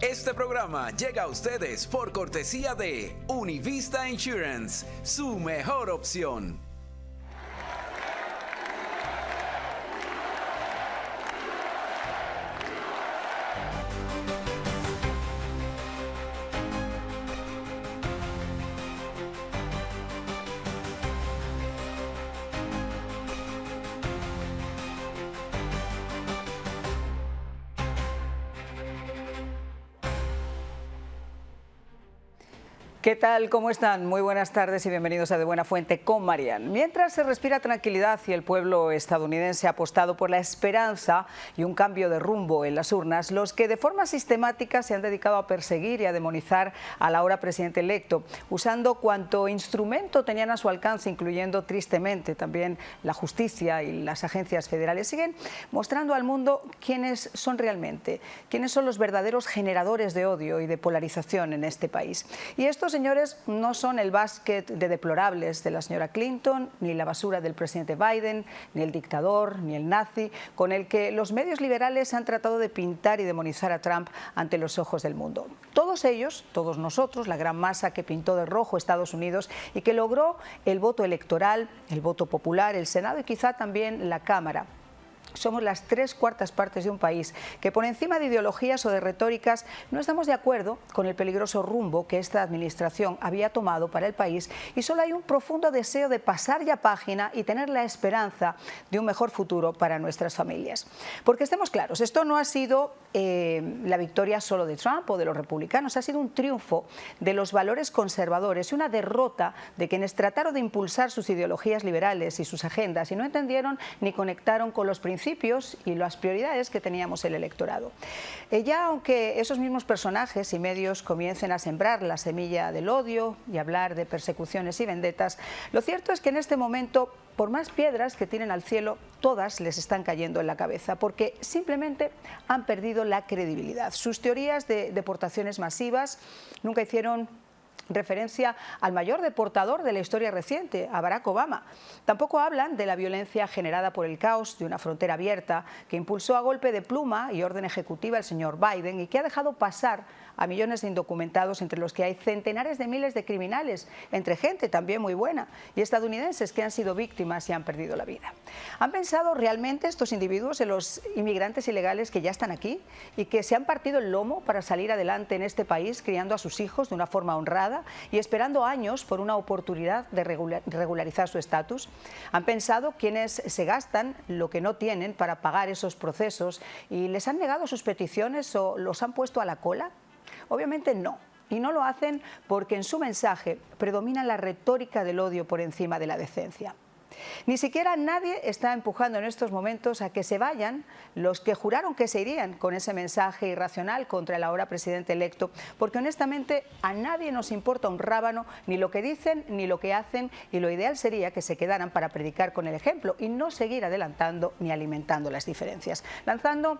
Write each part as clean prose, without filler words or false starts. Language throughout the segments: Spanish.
Este programa llega a ustedes por cortesía de Univista Insurance, su mejor opción. ¿Qué tal? ¿Cómo están? Muy buenas tardes y bienvenidos a De Buena Fuente con Marian. Mientras se respira tranquilidad y el pueblo estadounidense ha apostado por la esperanza y un cambio de rumbo en las urnas, los que de forma sistemática se han dedicado a perseguir y a demonizar al ahora presidente electo, usando cuanto instrumento tenían a su alcance, incluyendo tristemente también la justicia y las agencias federales, siguen mostrando al mundo quiénes son realmente, quiénes son los verdaderos generadores de odio y de polarización en este país. Y estos señores no son el básquet de deplorables de la señora Clinton, ni la basura del presidente Biden, ni el dictador, ni el nazi, con el que los medios liberales han tratado de pintar y demonizar a Trump ante los ojos del mundo. Todos ellos, todos nosotros, la gran masa que pintó de rojo Estados Unidos y que logró el voto electoral, el voto popular, el Senado y quizá también la Cámara. Somos las 3/4 partes de un país que por encima de ideologías o de retóricas no estamos de acuerdo con el peligroso rumbo que esta administración había tomado para el país y solo hay un profundo deseo de pasar ya página y tener la esperanza de un mejor futuro para nuestras familias. Porque estemos claros, esto no ha sido la victoria solo de Trump o de los republicanos, ha sido un triunfo de los valores conservadores y una derrota de quienes trataron de impulsar sus ideologías liberales y sus agendas y no entendieron ni conectaron con los principios y las prioridades que teníamos el electorado. Ya aunque esos mismos personajes y medios comiencen a sembrar la semilla del odio y hablar de persecuciones y vendetas, lo cierto es que en este momento, por más piedras que tiren al cielo, todas les están cayendo en la cabeza porque simplemente han perdido la credibilidad. Sus teorías de deportaciones masivas nunca hicieron referencia al mayor deportador de la historia reciente, a Barack Obama. Tampoco hablan de la violencia generada por el caos de una frontera abierta que impulsó a golpe de pluma y orden ejecutiva el señor Biden y que ha dejado pasar a millones de indocumentados, entre los que hay centenares de miles de criminales, entre gente también muy buena, y estadounidenses que han sido víctimas y han perdido la vida. ¿Han pensado realmente estos individuos en los inmigrantes ilegales que ya están aquí y que se han partido el lomo para salir adelante en este país, criando a sus hijos de una forma honrada y esperando años por una oportunidad de regularizar su estatus? ¿Han pensado quienes se gastan lo que no tienen para pagar esos procesos y les han negado sus peticiones o los han puesto a la cola? Obviamente no, y no lo hacen porque en su mensaje predomina la retórica del odio por encima de la decencia. Ni siquiera nadie está empujando en estos momentos a que se vayan los que juraron que se irían con ese mensaje irracional contra el ahora presidente electo, porque honestamente a nadie nos importa un rábano ni lo que dicen ni lo que hacen, y lo ideal sería que se quedaran para predicar con el ejemplo y no seguir adelantando ni alimentando las diferencias, lanzando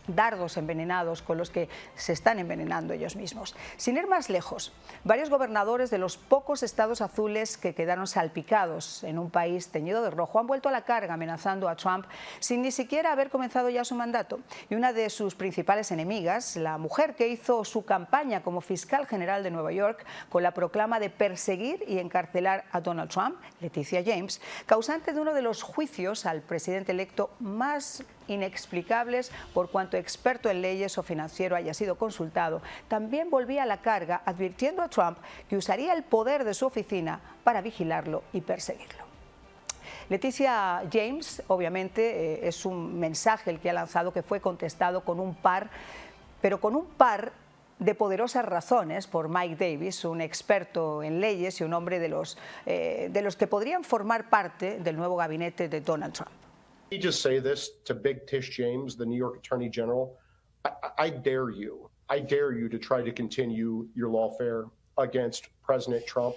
dardos envenenados con los que se están envenenando ellos mismos. Sin ir más lejos, varios gobernadores de los pocos estados azules que quedaron salpicados en un país teñido de rojo han vuelto a la carga amenazando a Trump sin ni siquiera haber comenzado ya su mandato. Y una de sus principales enemigas, la mujer que hizo su campaña como fiscal general de Nueva York con la proclama de perseguir y encarcelar a Donald Trump, Leticia James, causante de uno de los juicios al presidente electo más inexplicables por cuanto experto en leyes o financiero haya sido consultado, también volvía a la carga advirtiendo a Trump que usaría el poder de su oficina para vigilarlo y perseguirlo. Leticia James, obviamente, es un mensaje el que ha lanzado que fue contestado con un par de poderosas razones por Mike Davis, un experto en leyes y un hombre de los que podrían formar parte del nuevo gabinete de Donald Trump. Let me just say this to Big Tish James, the New York Attorney General. I dare you to try to continue your lawfare against President Trump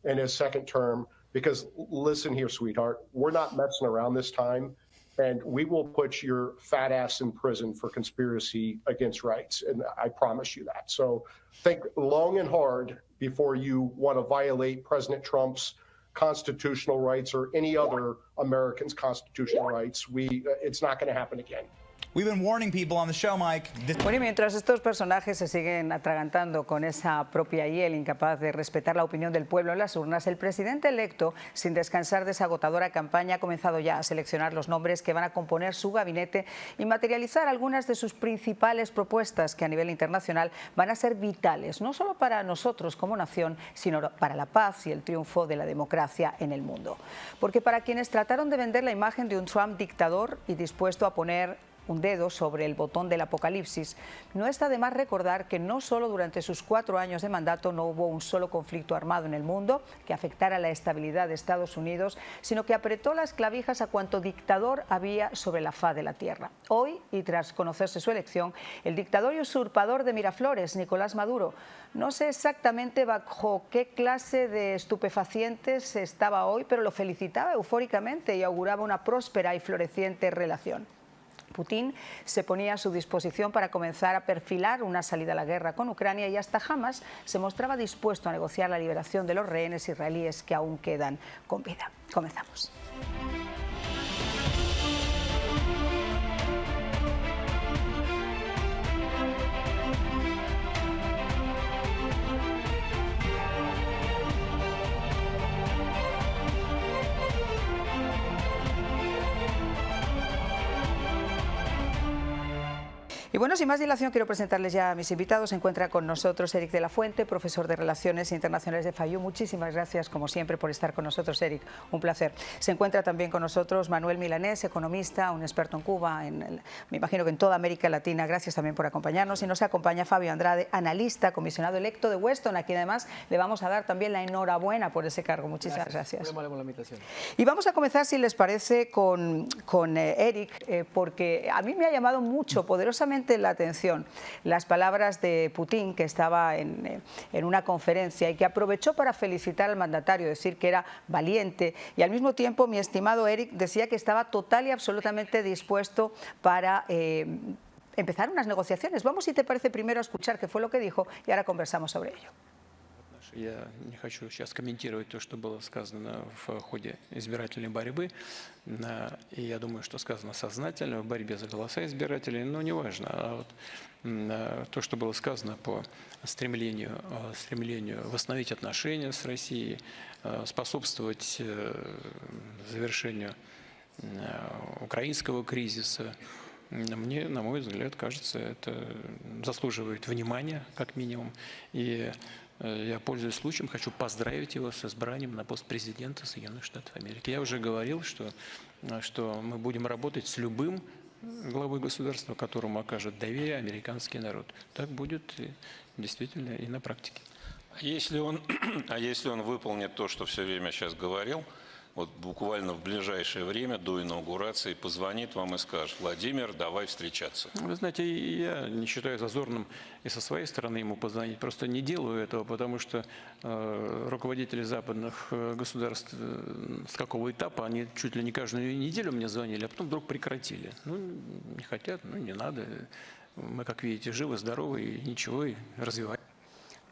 in his second term, because listen here, sweetheart, we're not messing around this time, and we will put your fat ass in prison for conspiracy against rights, and I promise you that. So think long and hard before you want to violate President Trump's constitutional rights or any other American's constitutional rights. It's not going to happen again. We've been warning people on the show, Mike. Bueno, y mientras estos personajes se siguen atragantando con esa propia hiel incapaz de respetar la opinión del pueblo en las urnas, el presidente electo, sin descansar de esa agotadora campaña, ha comenzado ya a seleccionar los nombres que van a componer su gabinete y materializar algunas de sus principales propuestas que a nivel internacional van a ser vitales, no solo para nosotros como nación, sino para la paz y el triunfo de la democracia en el mundo. Porque para quienes trataron de vender la imagen de un Trump dictador y dispuesto a poner un dedo sobre el botón del apocalipsis, no está de más recordar que no solo durante sus 4 años de mandato no hubo un solo conflicto armado en el mundo que afectara la estabilidad de Estados Unidos, sino que apretó las clavijas a cuanto dictador había sobre la faz de la tierra. Hoy, y tras conocerse su elección, el dictador y usurpador de Miraflores, Nicolás Maduro, no sé exactamente bajo qué clase de estupefacientes estaba hoy, pero lo felicitaba eufóricamente y auguraba una próspera y floreciente relación. Putin se ponía a su disposición para comenzar a perfilar una salida a la guerra con Ucrania y hasta Hamas se mostraba dispuesto a negociar la liberación de los rehenes israelíes que aún quedan con vida. Comenzamos. Y bueno, sin más dilación, quiero presentarles ya a mis invitados. Se encuentra con nosotros Eric de la Fuente, profesor de Relaciones Internacionales de FAYU. Muchísimas gracias, como siempre, por estar con nosotros, Eric. Un placer. Se encuentra también con nosotros Manuel Milanés, economista, un experto en Cuba, me imagino que en toda América Latina. Gracias también por acompañarnos. Y nos acompaña Fabio Andrade, analista, comisionado electo de Weston, a quien además le vamos a dar también la enhorabuena por ese cargo. Muchísimas gracias. Muy amable por la invitación. Y vamos a comenzar, si les parece, con Eric, porque a mí me ha llamado mucho, poderosamente, la atención las palabras de Putin, que estaba en una conferencia y que aprovechó para felicitar al mandatario, decir que era valiente, y al mismo tiempo mi estimado Eric decía que estaba total y absolutamente dispuesto para empezar unas negociaciones. Vamos, si te parece, primero a escuchar qué fue lo que dijo y ahora conversamos sobre ello. Я не хочу сейчас комментировать то, что было сказано в ходе избирательной борьбы. И я думаю, что сказано сознательно в борьбе за голоса избирателей, но неважно. А вот то, что было сказано по стремлению восстановить отношения с Россией, способствовать завершению украинского кризиса, мне, на мой взгляд, кажется, это заслуживает внимания, как минимум. И я, пользуясь случаем, хочу поздравить его с избранием на пост президента Соединенных Штатов Америки. Я уже говорил, что мы будем работать с любым главой государства, которому окажет доверие американский народ. Так будет действительно и на практике. А если он выполнит то, что все время сейчас говорил, вот буквально в ближайшее время до инаугурации позвонит вам и скажет: Владимир, давай встречаться. Вы знаете, я не считаю зазорным и со своей стороны ему позвонить. Просто не делаю этого, потому что руководители западных государств с какого этапа, они чуть ли не каждую неделю мне звонили, а потом вдруг прекратили. Ну, не хотят, ну, не надо. Мы, как видите, живы, здоровы и ничего, и развиваем.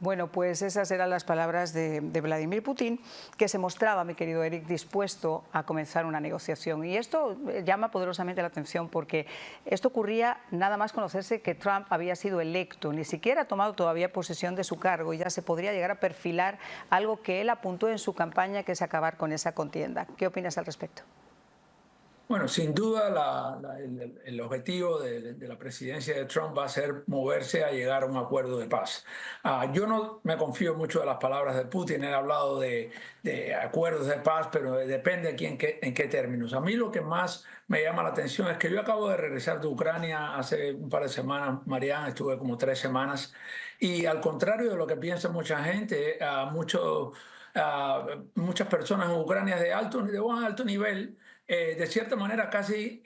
Bueno, pues esas eran las palabras de Vladimir Putin, que se mostraba, mi querido Eric, dispuesto a comenzar una negociación. Y esto llama poderosamente la atención porque esto ocurría nada más conocerse que Trump había sido electo, ni siquiera ha tomado todavía posesión de su cargo y ya se podría llegar a perfilar algo que él apuntó en su campaña, que es acabar con esa contienda. ¿Qué opinas al respecto? Bueno, sin duda el objetivo de la presidencia de Trump va a ser moverse a llegar a un acuerdo de paz. Yo no me confío mucho de las palabras de Putin. Él ha hablado de acuerdos de paz, pero depende aquí en qué términos. A mí lo que más me llama la atención es que yo acabo de regresar de Ucrania hace un par de semanas, Mariana, estuve como 3 semanas, y al contrario de lo que piensa mucha gente, muchas personas en Ucrania de alto nivel, de cierta manera casi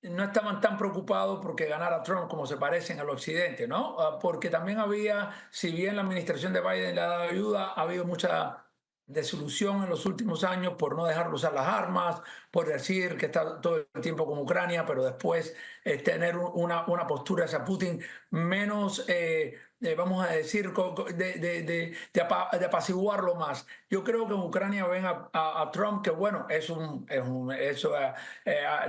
no estaban tan preocupados porque ganara Trump como se parecen al occidente, ¿no? Porque también si bien la administración de Biden le ha dado ayuda, ha habido mucha desilusión en los últimos años por no dejarlo usar las armas, por decir que está todo el tiempo con Ucrania, pero después tener una postura hacia Putin menos vamos a decir, de apaciguarlo más. Yo creo que en Ucrania ven a Trump que, bueno,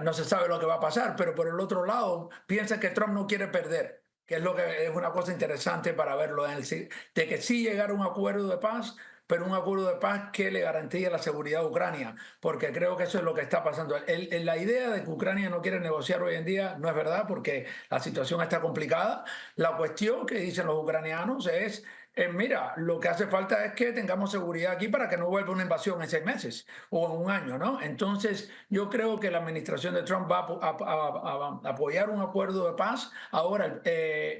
no se sabe lo que va a pasar, pero por el otro lado piensa que Trump no quiere perder, que es lo que es una cosa interesante para verlo, de que sí llegar a un acuerdo de paz, pero un acuerdo de paz que le garantice la seguridad a Ucrania, porque creo que eso es lo que está pasando. La idea de que Ucrania no quiere negociar hoy en día no es verdad, porque la situación está complicada. La cuestión que dicen los ucranianos es, mira, lo que hace falta es que tengamos seguridad aquí para que no vuelva una invasión en 6 meses o en un año, ¿no? Entonces, yo creo que la administración de Trump va a apoyar un acuerdo de paz ahora,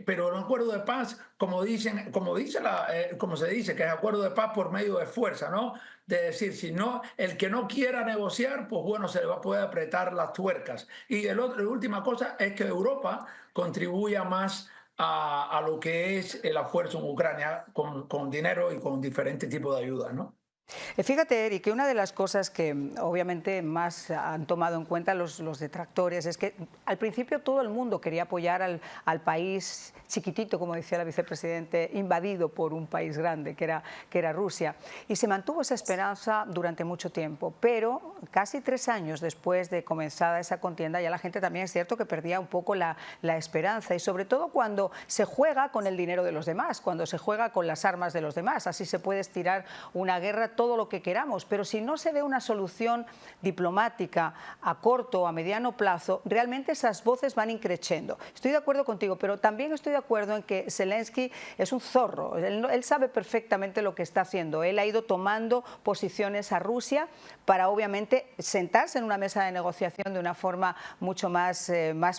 pero un acuerdo de paz, como se dice, que es acuerdo de paz por medio de fuerza, ¿no? De decir, si no, el que no quiera negociar, pues bueno, se le va a poder apretar las tuercas. Y la última cosa es que Europa contribuya más a lo que es el esfuerzo en Ucrania con dinero y con diferentes tipos de ayudas, ¿no? Fíjate, Eric, que una de las cosas que obviamente más han tomado en cuenta los detractores es que al principio todo el mundo quería apoyar al país chiquitito, como decía la vicepresidente, invadido por un país grande, que era Rusia. Y se mantuvo esa esperanza durante mucho tiempo, pero casi 3 años después de comenzada esa contienda, ya la gente también es cierto que perdía un poco la esperanza, y sobre todo cuando se juega con el dinero de los demás, cuando se juega con las armas de los demás. Así se puede estirar una guerra todo lo que queramos, pero si no se ve una solución diplomática a corto o a mediano plazo, realmente esas voces van increciendo. Estoy de acuerdo contigo, pero también estoy de acuerdo en que Zelensky es un zorro. Él sabe perfectamente lo que está haciendo. Él ha ido tomando posiciones a Rusia para obviamente sentarse en una mesa de negociación de una forma mucho más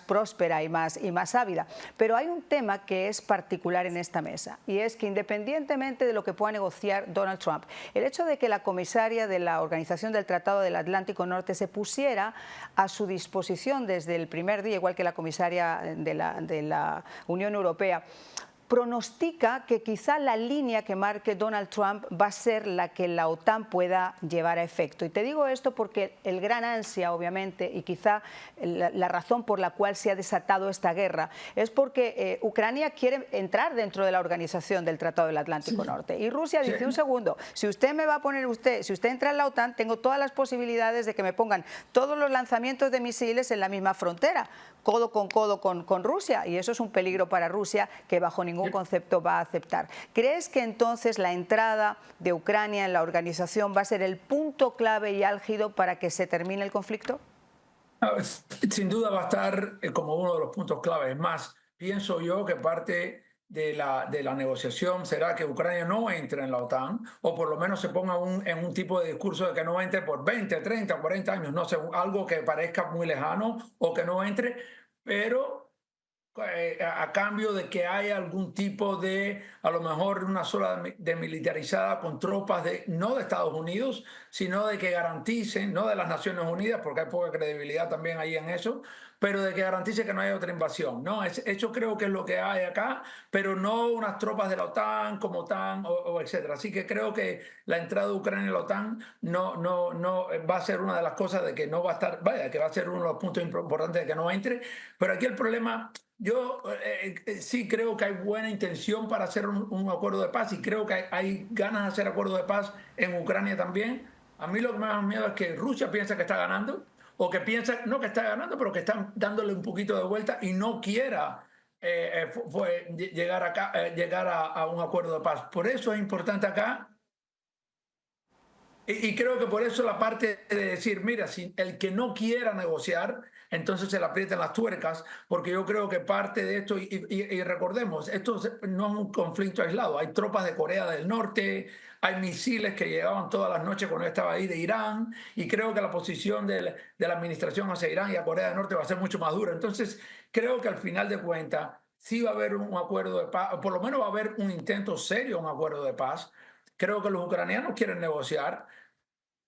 próspera y más ávida. Pero hay un tema que es particular en esta mesa, y es que independientemente de lo que pueda negociar Donald Trump, el hecho de que la comisaria de la Organización del Tratado del Atlántico Norte se pusiera a su disposición desde el primer día, igual que la comisaria de la Unión Europea, pronostica que quizá la línea que marque Donald Trump va a ser la que la OTAN pueda llevar a efecto. Y te digo esto porque el gran ansia, obviamente, y quizá la razón por la cual se ha desatado esta guerra, es porque Ucrania quiere entrar dentro de la Organización del Tratado del Atlántico Norte. Y Rusia dice, un segundo, si usted entra en la OTAN, tengo todas las posibilidades de que me pongan todos los lanzamientos de misiles en la misma frontera, codo con codo con Rusia, y eso es un peligro para Rusia que bajo ningún concepto va a aceptar. ¿Crees que entonces la entrada de Ucrania en la organización va a ser el punto clave y álgido para que se termine el conflicto? Sin duda va a estar como uno de los puntos clave. Es más, pienso yo que parte de la negociación será que Ucrania no entre en la OTAN, o por lo menos se ponga en un tipo de discurso de que no entre por 20, 30, 40 años, no sé, algo que parezca muy lejano, o que no entre, pero a cambio de que haya algún tipo de, a lo mejor una zona demilitarizada con tropas no de Estados Unidos, sino de que garanticen, no de las Naciones Unidas, porque hay poca credibilidad también ahí en eso, pero de que garantice que no haya otra invasión, ¿no? Eso creo que es lo que hay acá, pero no unas tropas de la OTAN como OTAN o etcétera. Así que creo que la entrada de Ucrania en la OTAN no va a ser una de las cosas de que no va a estar, vaya, que va a ser uno de los puntos importantes de que no entre, pero aquí el problema... Yo sí creo que hay buena intención para hacer un acuerdo de paz, y creo que hay ganas de hacer acuerdo de paz en Ucrania también. A mí lo que me da miedo es que Rusia piensa que está ganando, o que piensa, no que está ganando, pero que están dándole un poquito de vuelta y no quiera llegar a un acuerdo de paz. Por eso es importante acá. Y creo que por eso la parte de decir, mira, si el que no quiera negociar, entonces se le aprietan las tuercas, porque yo creo que parte de esto, y recordemos, esto no es un conflicto aislado, hay tropas de Corea del Norte, hay misiles que llegaban todas las noches cuando estaba ahí de Irán, y creo que la posición de la administración hacia Irán y a Corea del Norte va a ser mucho más dura. Entonces, creo que al final de cuentas sí va a haber un acuerdo de paz, o por lo menos va a haber un intento serio, un acuerdo de paz. Creo que los ucranianos quieren negociar.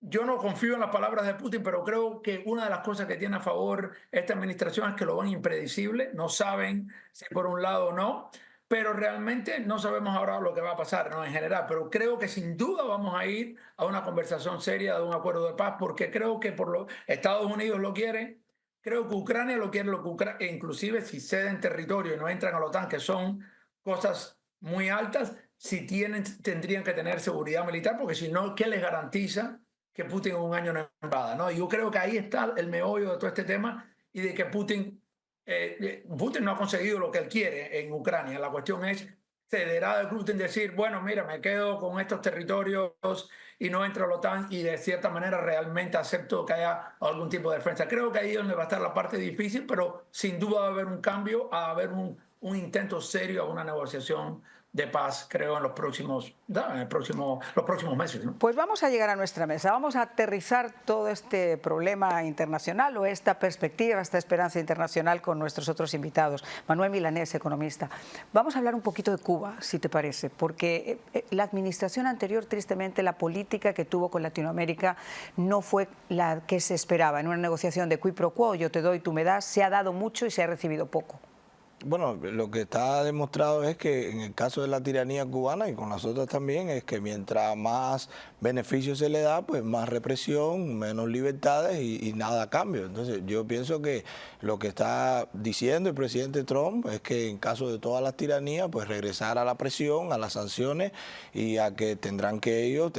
Yo no confío en las palabras de Putin, pero creo que una de las cosas que tiene a favor esta administración es que lo ven impredecible, no saben si por un lado o no, pero realmente no sabemos ahora lo que va a pasar, ¿no? En general, pero creo que sin duda vamos a ir a una conversación seria de un acuerdo de paz, porque creo que Estados Unidos lo quiere, creo que Ucrania lo quiere, inclusive si ceden territorio y no entran a la OTAN, que son cosas muy altas, si tendrían que tener seguridad militar, porque si no, ¿qué les garantiza que Putin en un año no invada? ¿No? Yo creo que ahí está el meollo de todo este tema y de que Putin no ha conseguido lo que él quiere en Ucrania. La cuestión es, ¿cederá de Putin decir, bueno, mira, me quedo con estos territorios y no entro a la OTAN y de cierta manera realmente acepto que haya algún tipo de defensa? Creo que ahí es donde va a estar la parte difícil, pero sin duda va a haber un cambio, va a haber un intento serio a una negociación de paz, creo, en los próximos meses, ¿no? Pues vamos a llegar a nuestra mesa, vamos a aterrizar todo este problema internacional o esta perspectiva, esta esperanza internacional con nuestros otros invitados. Manuel Milanés, economista. Vamos a hablar un poquito de Cuba, si te parece, porque la administración anterior, tristemente, la política que tuvo con Latinoamérica no fue la que se esperaba. En una negociación de quid pro quo, yo te doy, tú me das, se ha dado mucho y se ha recibido poco. Bueno, lo que está demostrado es que en el caso de la tiranía cubana y con las otras también, es que mientras más beneficios se le da, pues más represión, menos libertades y nada a cambio. Entonces yo pienso que lo que está diciendo el presidente Trump es que en caso de todas las tiranías, pues regresar a la presión, a las sanciones y a que tendrán que ellos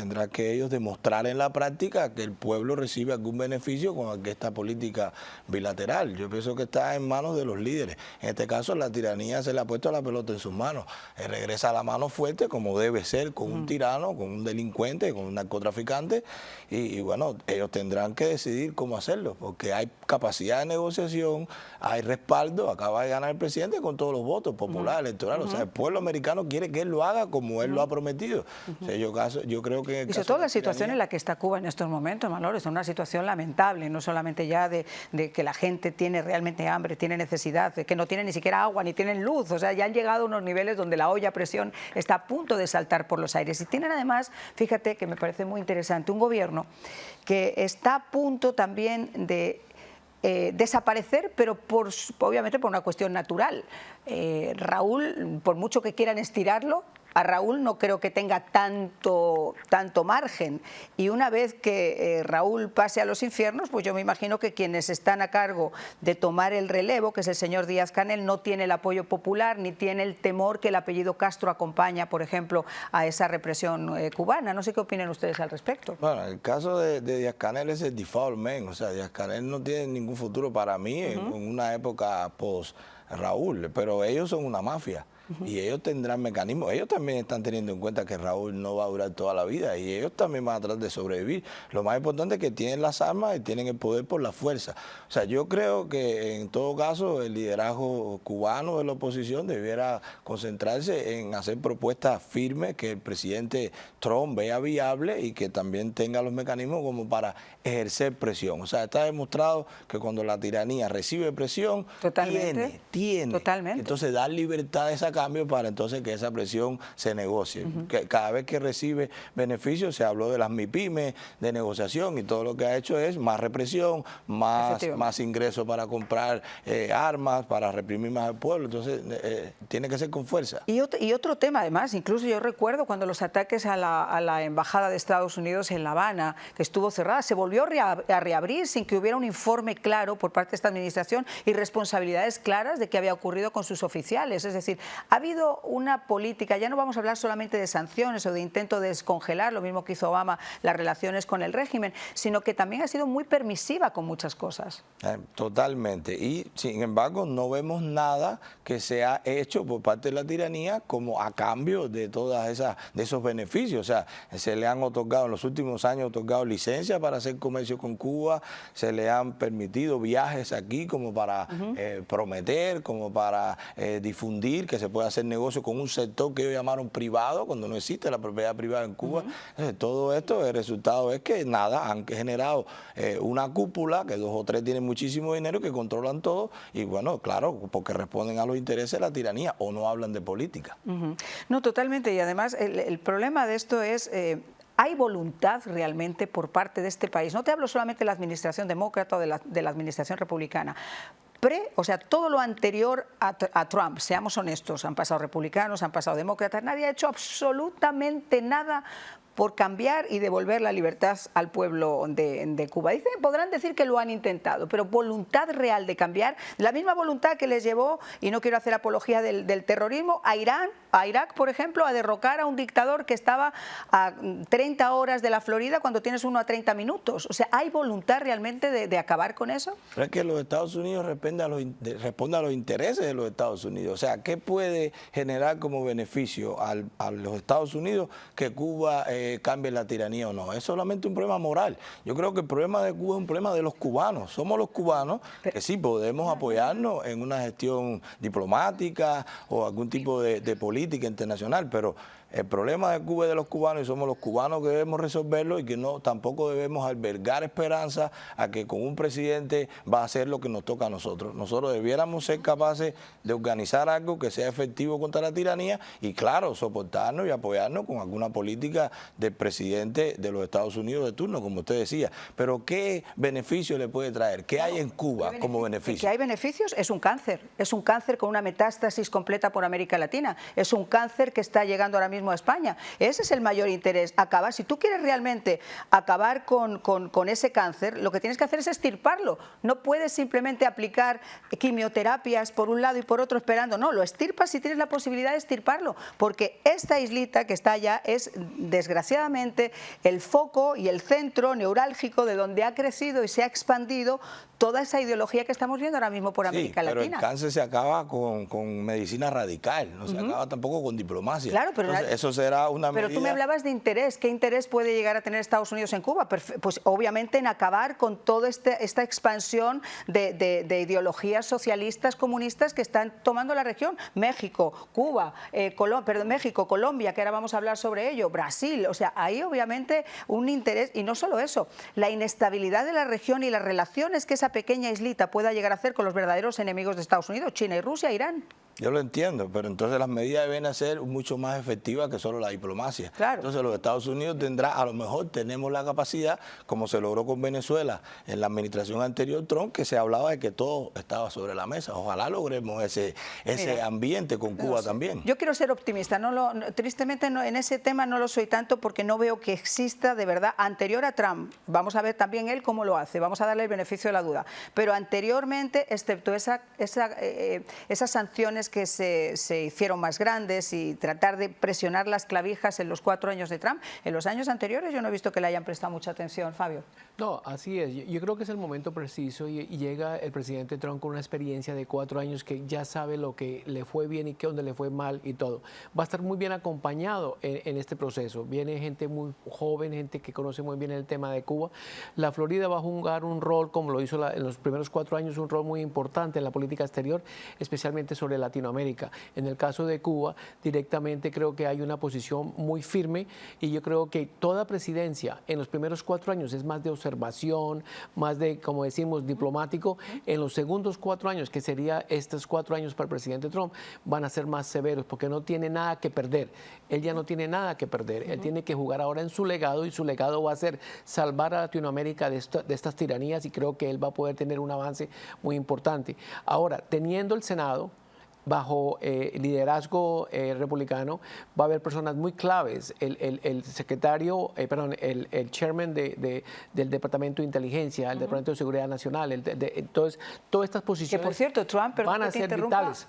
demostrar en la práctica que el pueblo recibe algún beneficio con esta política bilateral. Yo pienso que está en manos de los líderes. En este caso, la tiranía se le ha puesto la pelota en sus manos. Regresa a la mano fuerte como debe ser con un tirano, con un delincuente, con un narcotraficante y bueno, ellos tendrán que decidir cómo hacerlo porque hay capacidad de negociación, hay respaldo, acaba de ganar el presidente con todos los votos populares, electorales, o sea, el pueblo americano quiere que él lo haga como él lo ha prometido. O sea, yo creo que... Y sobre todo la situación en la que está Cuba en estos momentos, Manolo, es una situación lamentable, no solamente ya de que la gente tiene realmente hambre, tiene necesidad, de que no tiene ni siquiera agua, ni tienen luz, o sea, ya han llegado a unos niveles donde la olla a presión está a punto de saltar por los aires. Y tienen además, fíjate que me parece muy interesante, un gobierno que está a punto también de desaparecer, pero obviamente por una cuestión natural. Raúl, por mucho que quieran estirarlo, a Raúl no creo que tenga tanto margen y una vez que Raúl pase a los infiernos, pues yo me imagino que quienes están a cargo de tomar el relevo, que es el señor Díaz-Canel, no tiene el apoyo popular ni tiene el temor que el apellido Castro acompaña, por ejemplo, a esa represión cubana. No sé qué opinan ustedes al respecto. Bueno, el caso de Díaz-Canel es el default man, o sea, Díaz-Canel no tiene ningún futuro para mí en una época post-Raúl, pero ellos son una mafia. Y ellos tendrán mecanismos. Ellos también están teniendo en cuenta que Raúl no va a durar toda la vida y ellos también van a tratar de sobrevivir. Lo más importante es que tienen las armas y tienen el poder por la fuerza. O sea, yo creo que en todo caso el liderazgo cubano de la oposición debiera concentrarse en hacer propuestas firmes que el presidente Trump vea viable y que también tenga los mecanismos como para ejercer presión. O sea, está demostrado que cuando la tiranía recibe presión, tiene. Totalmente. Entonces dar libertades a cambio para entonces que esa presión se negocie. Que cada vez que recibe beneficios, se habló de las MIPYME, de negociación y todo lo que ha hecho es más represión, más ingresos para comprar armas, para reprimir más al pueblo. Entonces tiene que ser con fuerza. Y otro tema además, incluso yo recuerdo cuando los ataques a la Embajada de Estados Unidos en La Habana, que estuvo cerrada, se volvió a reabrir sin que hubiera un informe claro por parte de esta administración y responsabilidades claras de qué había ocurrido con sus oficiales. Es decir, ha habido una política, ya no vamos a hablar solamente de sanciones o de intento de descongelar, lo mismo que hizo Obama, las relaciones con el régimen, sino que también ha sido muy permisiva con muchas cosas. Totalmente. Y sin embargo no vemos nada que se ha hecho por parte de la tiranía como a cambio de de esos beneficios. O sea, se le han otorgado en los últimos años licencias para hacer comercio con Cuba, se le han permitido viajes aquí como para prometer, como para difundir que se puede hacer negocio con un sector que ellos llamaron privado, cuando no existe la propiedad privada en Cuba. Todo esto, el resultado es que nada, han generado una cúpula, que 2 o 3 tienen muchísimo dinero, que controlan todo, y bueno, claro, porque responden a los intereses de la tiranía o no hablan de política. No, totalmente, y además el problema de esto es... ¿Hay voluntad realmente por parte de este país? No te hablo solamente de la administración demócrata o de la administración republicana. O sea, todo lo anterior a Trump, seamos honestos, han pasado republicanos, han pasado demócratas, nadie ha hecho absolutamente nada por cambiar y devolver la libertad al pueblo de Cuba. Podrán decir que lo han intentado, pero voluntad real de cambiar, la misma voluntad que les llevó, y no quiero hacer apología del terrorismo, a Irak, por ejemplo, a derrocar a un dictador que estaba a 30 horas de la Florida cuando tienes uno a 30 minutos. O sea, ¿hay voluntad realmente de acabar con eso? Pero es que los Estados Unidos responden a los intereses de los Estados Unidos. O sea, ¿qué puede generar como beneficio a los Estados Unidos que Cuba cambie la tiranía o no? Es solamente un problema moral. Yo creo que el problema de Cuba es un problema de los cubanos. Somos los cubanos que sí podemos apoyarnos en una gestión diplomática o algún tipo de política internacional, pero el problema de Cuba es de los cubanos y somos los cubanos que debemos resolverlo, y que tampoco debemos albergar esperanza a que con un presidente va a hacer lo que nos toca a nosotros. Nosotros debiéramos ser capaces de organizar algo que sea efectivo contra la tiranía y, claro, soportarnos y apoyarnos con alguna política del presidente de los Estados Unidos de turno, como usted decía. Pero ¿qué beneficio le puede traer? ¿Qué hay en Cuba como beneficio? ¿Que hay beneficios? Es un cáncer con una metástasis completa por América Latina. Es un cáncer que está llegando ahora mismo a España. Ese es el mayor interés, acabar. Si tú quieres realmente acabar con ese cáncer, lo que tienes que hacer es extirparlo. No puedes simplemente aplicar quimioterapias por un lado y por otro esperando. No, lo extirpas si tienes la posibilidad de extirparlo, porque esta islita que está allá es, desgraciadamente, el foco y el centro neurálgico de donde ha crecido y se ha expandido toda esa ideología que estamos viendo ahora mismo por América Latina. Pero el cáncer se acaba con medicina radical, no se acaba tampoco con diplomacia. Claro, pero entonces, eso será una medida... Pero tú me hablabas de interés. ¿Qué interés puede llegar a tener Estados Unidos en Cuba? Pues obviamente en acabar con toda esta expansión de ideologías socialistas, comunistas que están tomando la región. México, Cuba, México, Colombia, que ahora vamos a hablar sobre ello, Brasil. O sea, hay obviamente un interés, y no solo eso, la inestabilidad de la región y las relaciones que esa pequeña islita pueda llegar a hacer con los verdaderos enemigos de Estados Unidos, China y Rusia, Irán. Yo lo entiendo, pero entonces las medidas deben ser mucho más efectivas que solo la diplomacia. Claro. Entonces los Estados Unidos a lo mejor tenemos la capacidad, como se logró con Venezuela en la administración anterior Trump, que se hablaba de que todo estaba sobre la mesa. Ojalá logremos ese ambiente con Cuba también. Yo quiero ser optimista. Tristemente en ese tema no lo soy tanto, porque no veo que exista de verdad, anterior a Trump, vamos a ver también él cómo lo hace, vamos a darle el beneficio de la duda, pero anteriormente, excepto esas sanciones que se hicieron más grandes y tratar de presionar las clavijas en los 4 años de Trump, en los años anteriores yo no he visto que le hayan prestado mucha atención, Fabio. No, así es. Yo creo que es el momento preciso y llega el presidente Trump con una experiencia de 4 años que ya sabe lo que le fue bien y dónde le fue mal y todo. Va a estar muy bien acompañado en este proceso. Viene gente muy joven, gente que conoce muy bien el tema de Cuba. La Florida va a jugar un rol, como lo hizo en los primeros 4 años, un rol muy importante en la política exterior, especialmente sobre Latinoamérica. En el caso de Cuba, directamente creo que hay una posición muy firme, y yo creo que toda presidencia en los primeros 4 años es más de observación, más de, como decimos, diplomático. En los segundos 4 años, que sería estos 4 años para el presidente Trump, van a ser más severos, porque no tiene nada que perder. Él ya no tiene nada que perder. Él tiene que jugar ahora en su legado, y su legado va a ser salvar a Latinoamérica de estas tiranías, y creo que él va a poder tener un avance muy importante. Ahora, teniendo el Senado bajo liderazgo republicano, va a haber personas muy claves. El secretario, el chairman del Departamento de Inteligencia, el Departamento de Seguridad Nacional, entonces, todas estas posiciones, que por cierto, Trump, van a ser vitales.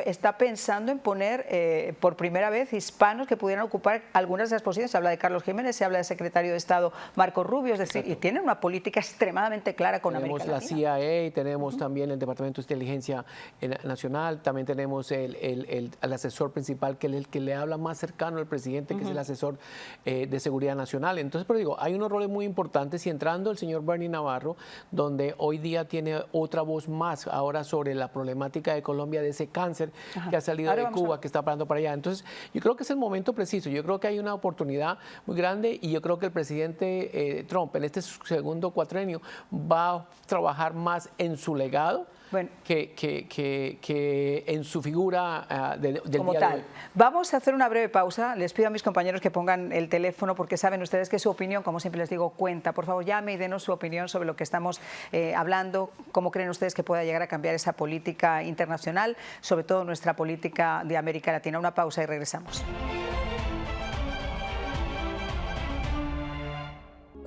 Está pensando en poner por primera vez hispanos que pudieran ocupar algunas de las posiciones. Se habla de Carlos Jiménez, se habla del secretario de Estado Marco Rubio, es decir, y tienen una política extremadamente clara con América Latina. Tenemos la CIA, tenemos también el Departamento de Inteligencia Nacional, también tenemos el asesor principal, que es el que le habla más cercano al presidente, que es el asesor de Seguridad Nacional. Entonces, pero digo, hay unos roles muy importantes, y entrando el señor Bernie Navarro, donde hoy día tiene otra voz más ahora sobre la problemática de Colombia, de ese cáncer que ha salido de Cuba, que está parando para allá. Entonces, yo creo que es el momento preciso. Yo creo que hay una oportunidad muy grande, y yo creo que el presidente Trump, en este segundo cuatrenio, va a trabajar más en su legado, bueno, que en su figura del como día tal. de hoy. Vamos a hacer una breve pausa. Les pido a mis compañeros que pongan el teléfono, porque saben ustedes que su opinión, como siempre les digo, cuenta. Por favor, llame y denos su opinión sobre lo que estamos hablando. ¿Cómo creen ustedes que pueda llegar a cambiar esa política internacional, sobre todo nuestra política de América Latina? Una pausa y regresamos.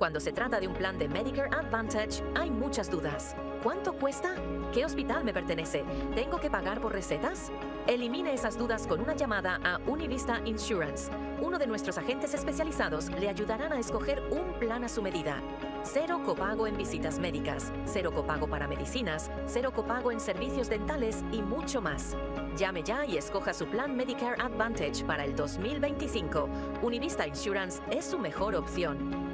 Cuando se trata de un plan de Medicare Advantage, hay muchas dudas. ¿Cuánto cuesta? ¿Qué hospital me pertenece? ¿Tengo que pagar por recetas? Elimine esas dudas con una llamada a Univista Insurance. Uno de nuestros agentes especializados le ayudarán a escoger un plan a su medida. 0 copago en visitas médicas, 0 copago para medicinas, 0 copago en servicios dentales y mucho más. Llame ya y escoja su plan Medicare Advantage para el 2025. Univista Insurance es su mejor opción.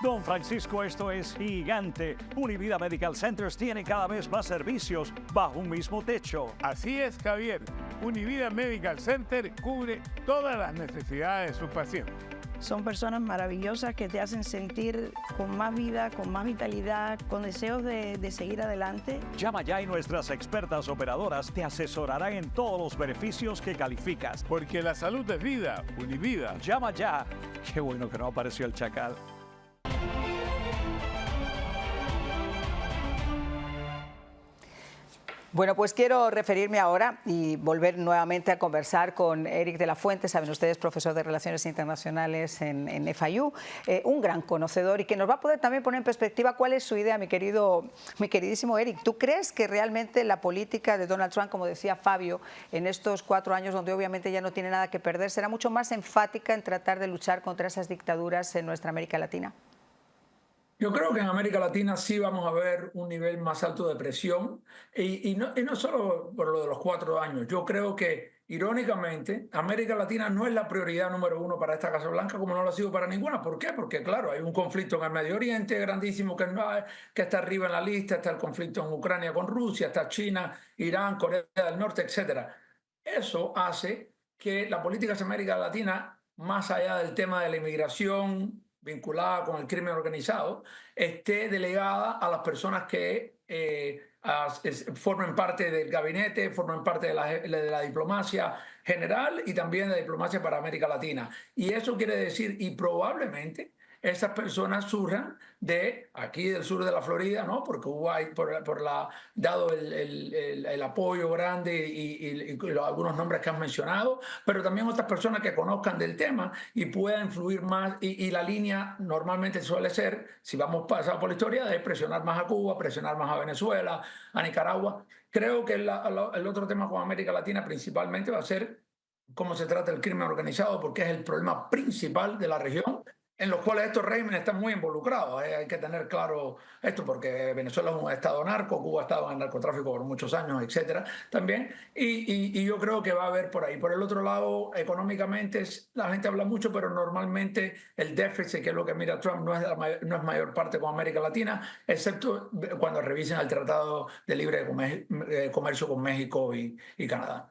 Don Francisco, esto es gigante. Univida Medical Centers tiene cada vez más servicios bajo un mismo techo. Así es, Javier. Univida Medical Center cubre todas las necesidades de sus pacientes. Son personas maravillosas que te hacen sentir con más vida, con más vitalidad, con deseos de seguir adelante. Llama ya y nuestras expertas operadoras te asesorarán en todos los beneficios que calificas. Porque la salud es vida. Univida. Llama ya. Qué bueno que no apareció el chacal. Bueno, pues quiero referirme ahora y volver nuevamente a conversar con Eric de la Fuente. Saben ustedes, profesor de Relaciones Internacionales en FIU, un gran conocedor y que nos va a poder también poner en perspectiva cuál es su idea, mi queridísimo Eric. ¿Tú crees que realmente la política de Donald Trump, como decía Fabio, en estos 4 años donde obviamente ya no tiene nada que perder, será mucho más enfática en tratar de luchar contra esas dictaduras en nuestra América Latina? Yo creo que en América Latina sí vamos a ver un nivel más alto de presión y no solo por lo de los 4 años. Yo creo que, irónicamente, América Latina no es la prioridad número 1 para esta Casa Blanca, como no lo ha sido para ninguna. ¿Por qué? Porque, claro, hay un conflicto en el Medio Oriente grandísimo que está arriba en la lista, está el conflicto en Ucrania con Rusia, está China, Irán, Corea del Norte, etc. Eso hace que la política de América Latina, más allá del tema de la inmigración vinculada con el crimen organizado, esté delegada a las personas que formen parte del gabinete, formen parte de la diplomacia general y también de la diplomacia para América Latina. Y eso quiere decir, y probablemente esas personas surjan de aquí del sur de la Florida, ¿no? Porque hubo ahí, dado el apoyo grande y algunos nombres que han mencionado, pero también otras personas que conozcan del tema y puedan influir más. Y la línea normalmente suele ser, si vamos pasando por la historia, de presionar más a Cuba, presionar más a Venezuela, a Nicaragua. Creo que el otro tema con América Latina principalmente va a ser cómo se trata el crimen organizado, porque es el problema principal de la región, en los cuales estos regímenes están muy involucrados. Hay que tener claro esto, porque Venezuela es un estado narco, Cuba ha estado en el narcotráfico por muchos años, etcétera, también. Y yo creo que va a haber por ahí. Por el otro lado, económicamente, la gente habla mucho, pero normalmente el déficit, que es lo que mira Trump, no es mayor parte con América Latina, excepto cuando revisen el Tratado de Libre Comercio con México y Canadá.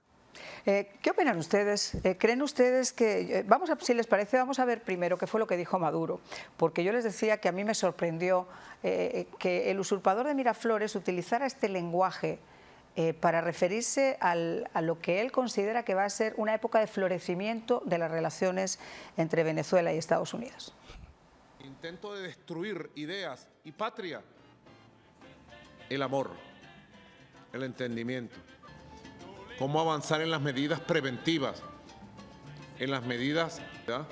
¿Qué opinan ustedes? ¿Creen ustedes que, si les parece, vamos a ver primero qué fue lo que dijo Maduro? Porque yo les decía que a mí me sorprendió que el usurpador de Miraflores utilizara este lenguaje para referirse a lo que él considera que va a ser una época de florecimiento de las relaciones entre Venezuela y Estados Unidos. Intento de destruir ideas y patria, el amor, el entendimiento. Cómo avanzar en las medidas preventivas, en las medidas, ¿verdad?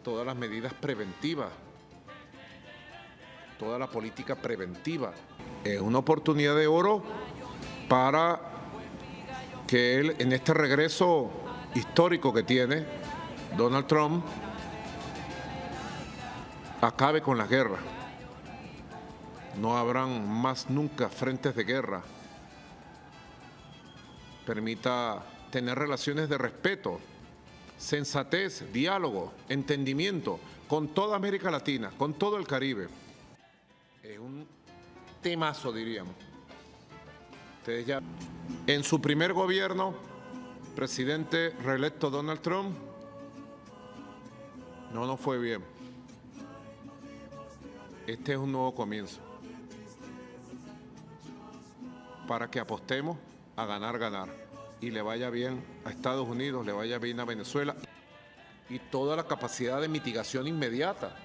Todas las medidas preventivas, toda la política preventiva. Es una oportunidad de oro para que él, en este regreso histórico que tiene Donald Trump, acabe con las guerras. No habrán más nunca frentes de guerra. Permita tener relaciones de respeto, sensatez, diálogo, entendimiento con toda América Latina, con todo el Caribe. Es un temazo, diríamos. Ustedes ya, en su primer gobierno, presidente reelecto Donald Trump, no fue bien. Este es un nuevo comienzo para que apostemos a ganar y le vaya bien a Estados Unidos, le vaya bien a Venezuela y toda la capacidad de mitigación inmediata.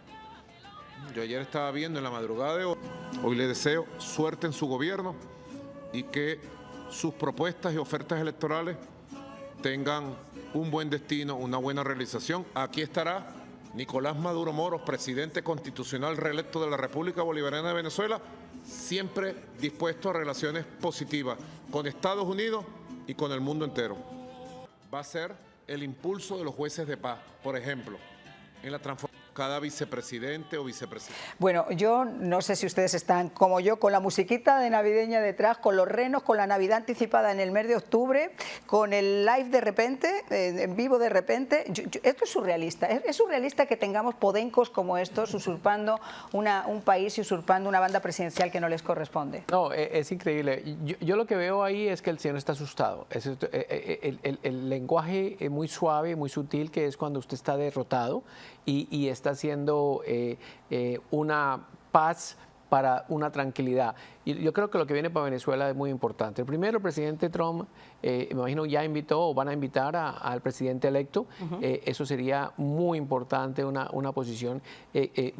Yo ayer estaba viendo en la madrugada de hoy le deseo suerte en su gobierno y que sus propuestas y ofertas electorales tengan un buen destino, una buena realización. Aquí estará Nicolás Maduro Moros, presidente constitucional reelecto de la República Bolivariana de Venezuela, siempre dispuesto a relaciones positivas con Estados Unidos y con el mundo entero. Va a ser el impulso de los jueces de paz, por ejemplo, en la transformación de cada vicepresidente o vicepresidente. Bueno, yo no sé si ustedes están como yo, con la musiquita de navideña detrás, con los renos, con la Navidad anticipada en el mes de octubre, con el live de repente, en vivo de repente. Esto es surrealista. Es surrealista que tengamos podencos como estos usurpando un país y usurpando una banda presidencial que no les corresponde. No, es increíble. Yo lo que veo ahí es que el señor está asustado. El lenguaje muy suave, muy sutil, que es cuando usted está derrotado y está haciendo una paz para una tranquilidad. Y yo creo que lo que viene para Venezuela es muy importante. Primero, el presidente Trump, me imagino ya invitó o van a invitar al presidente electo. Eso sería muy importante, una posición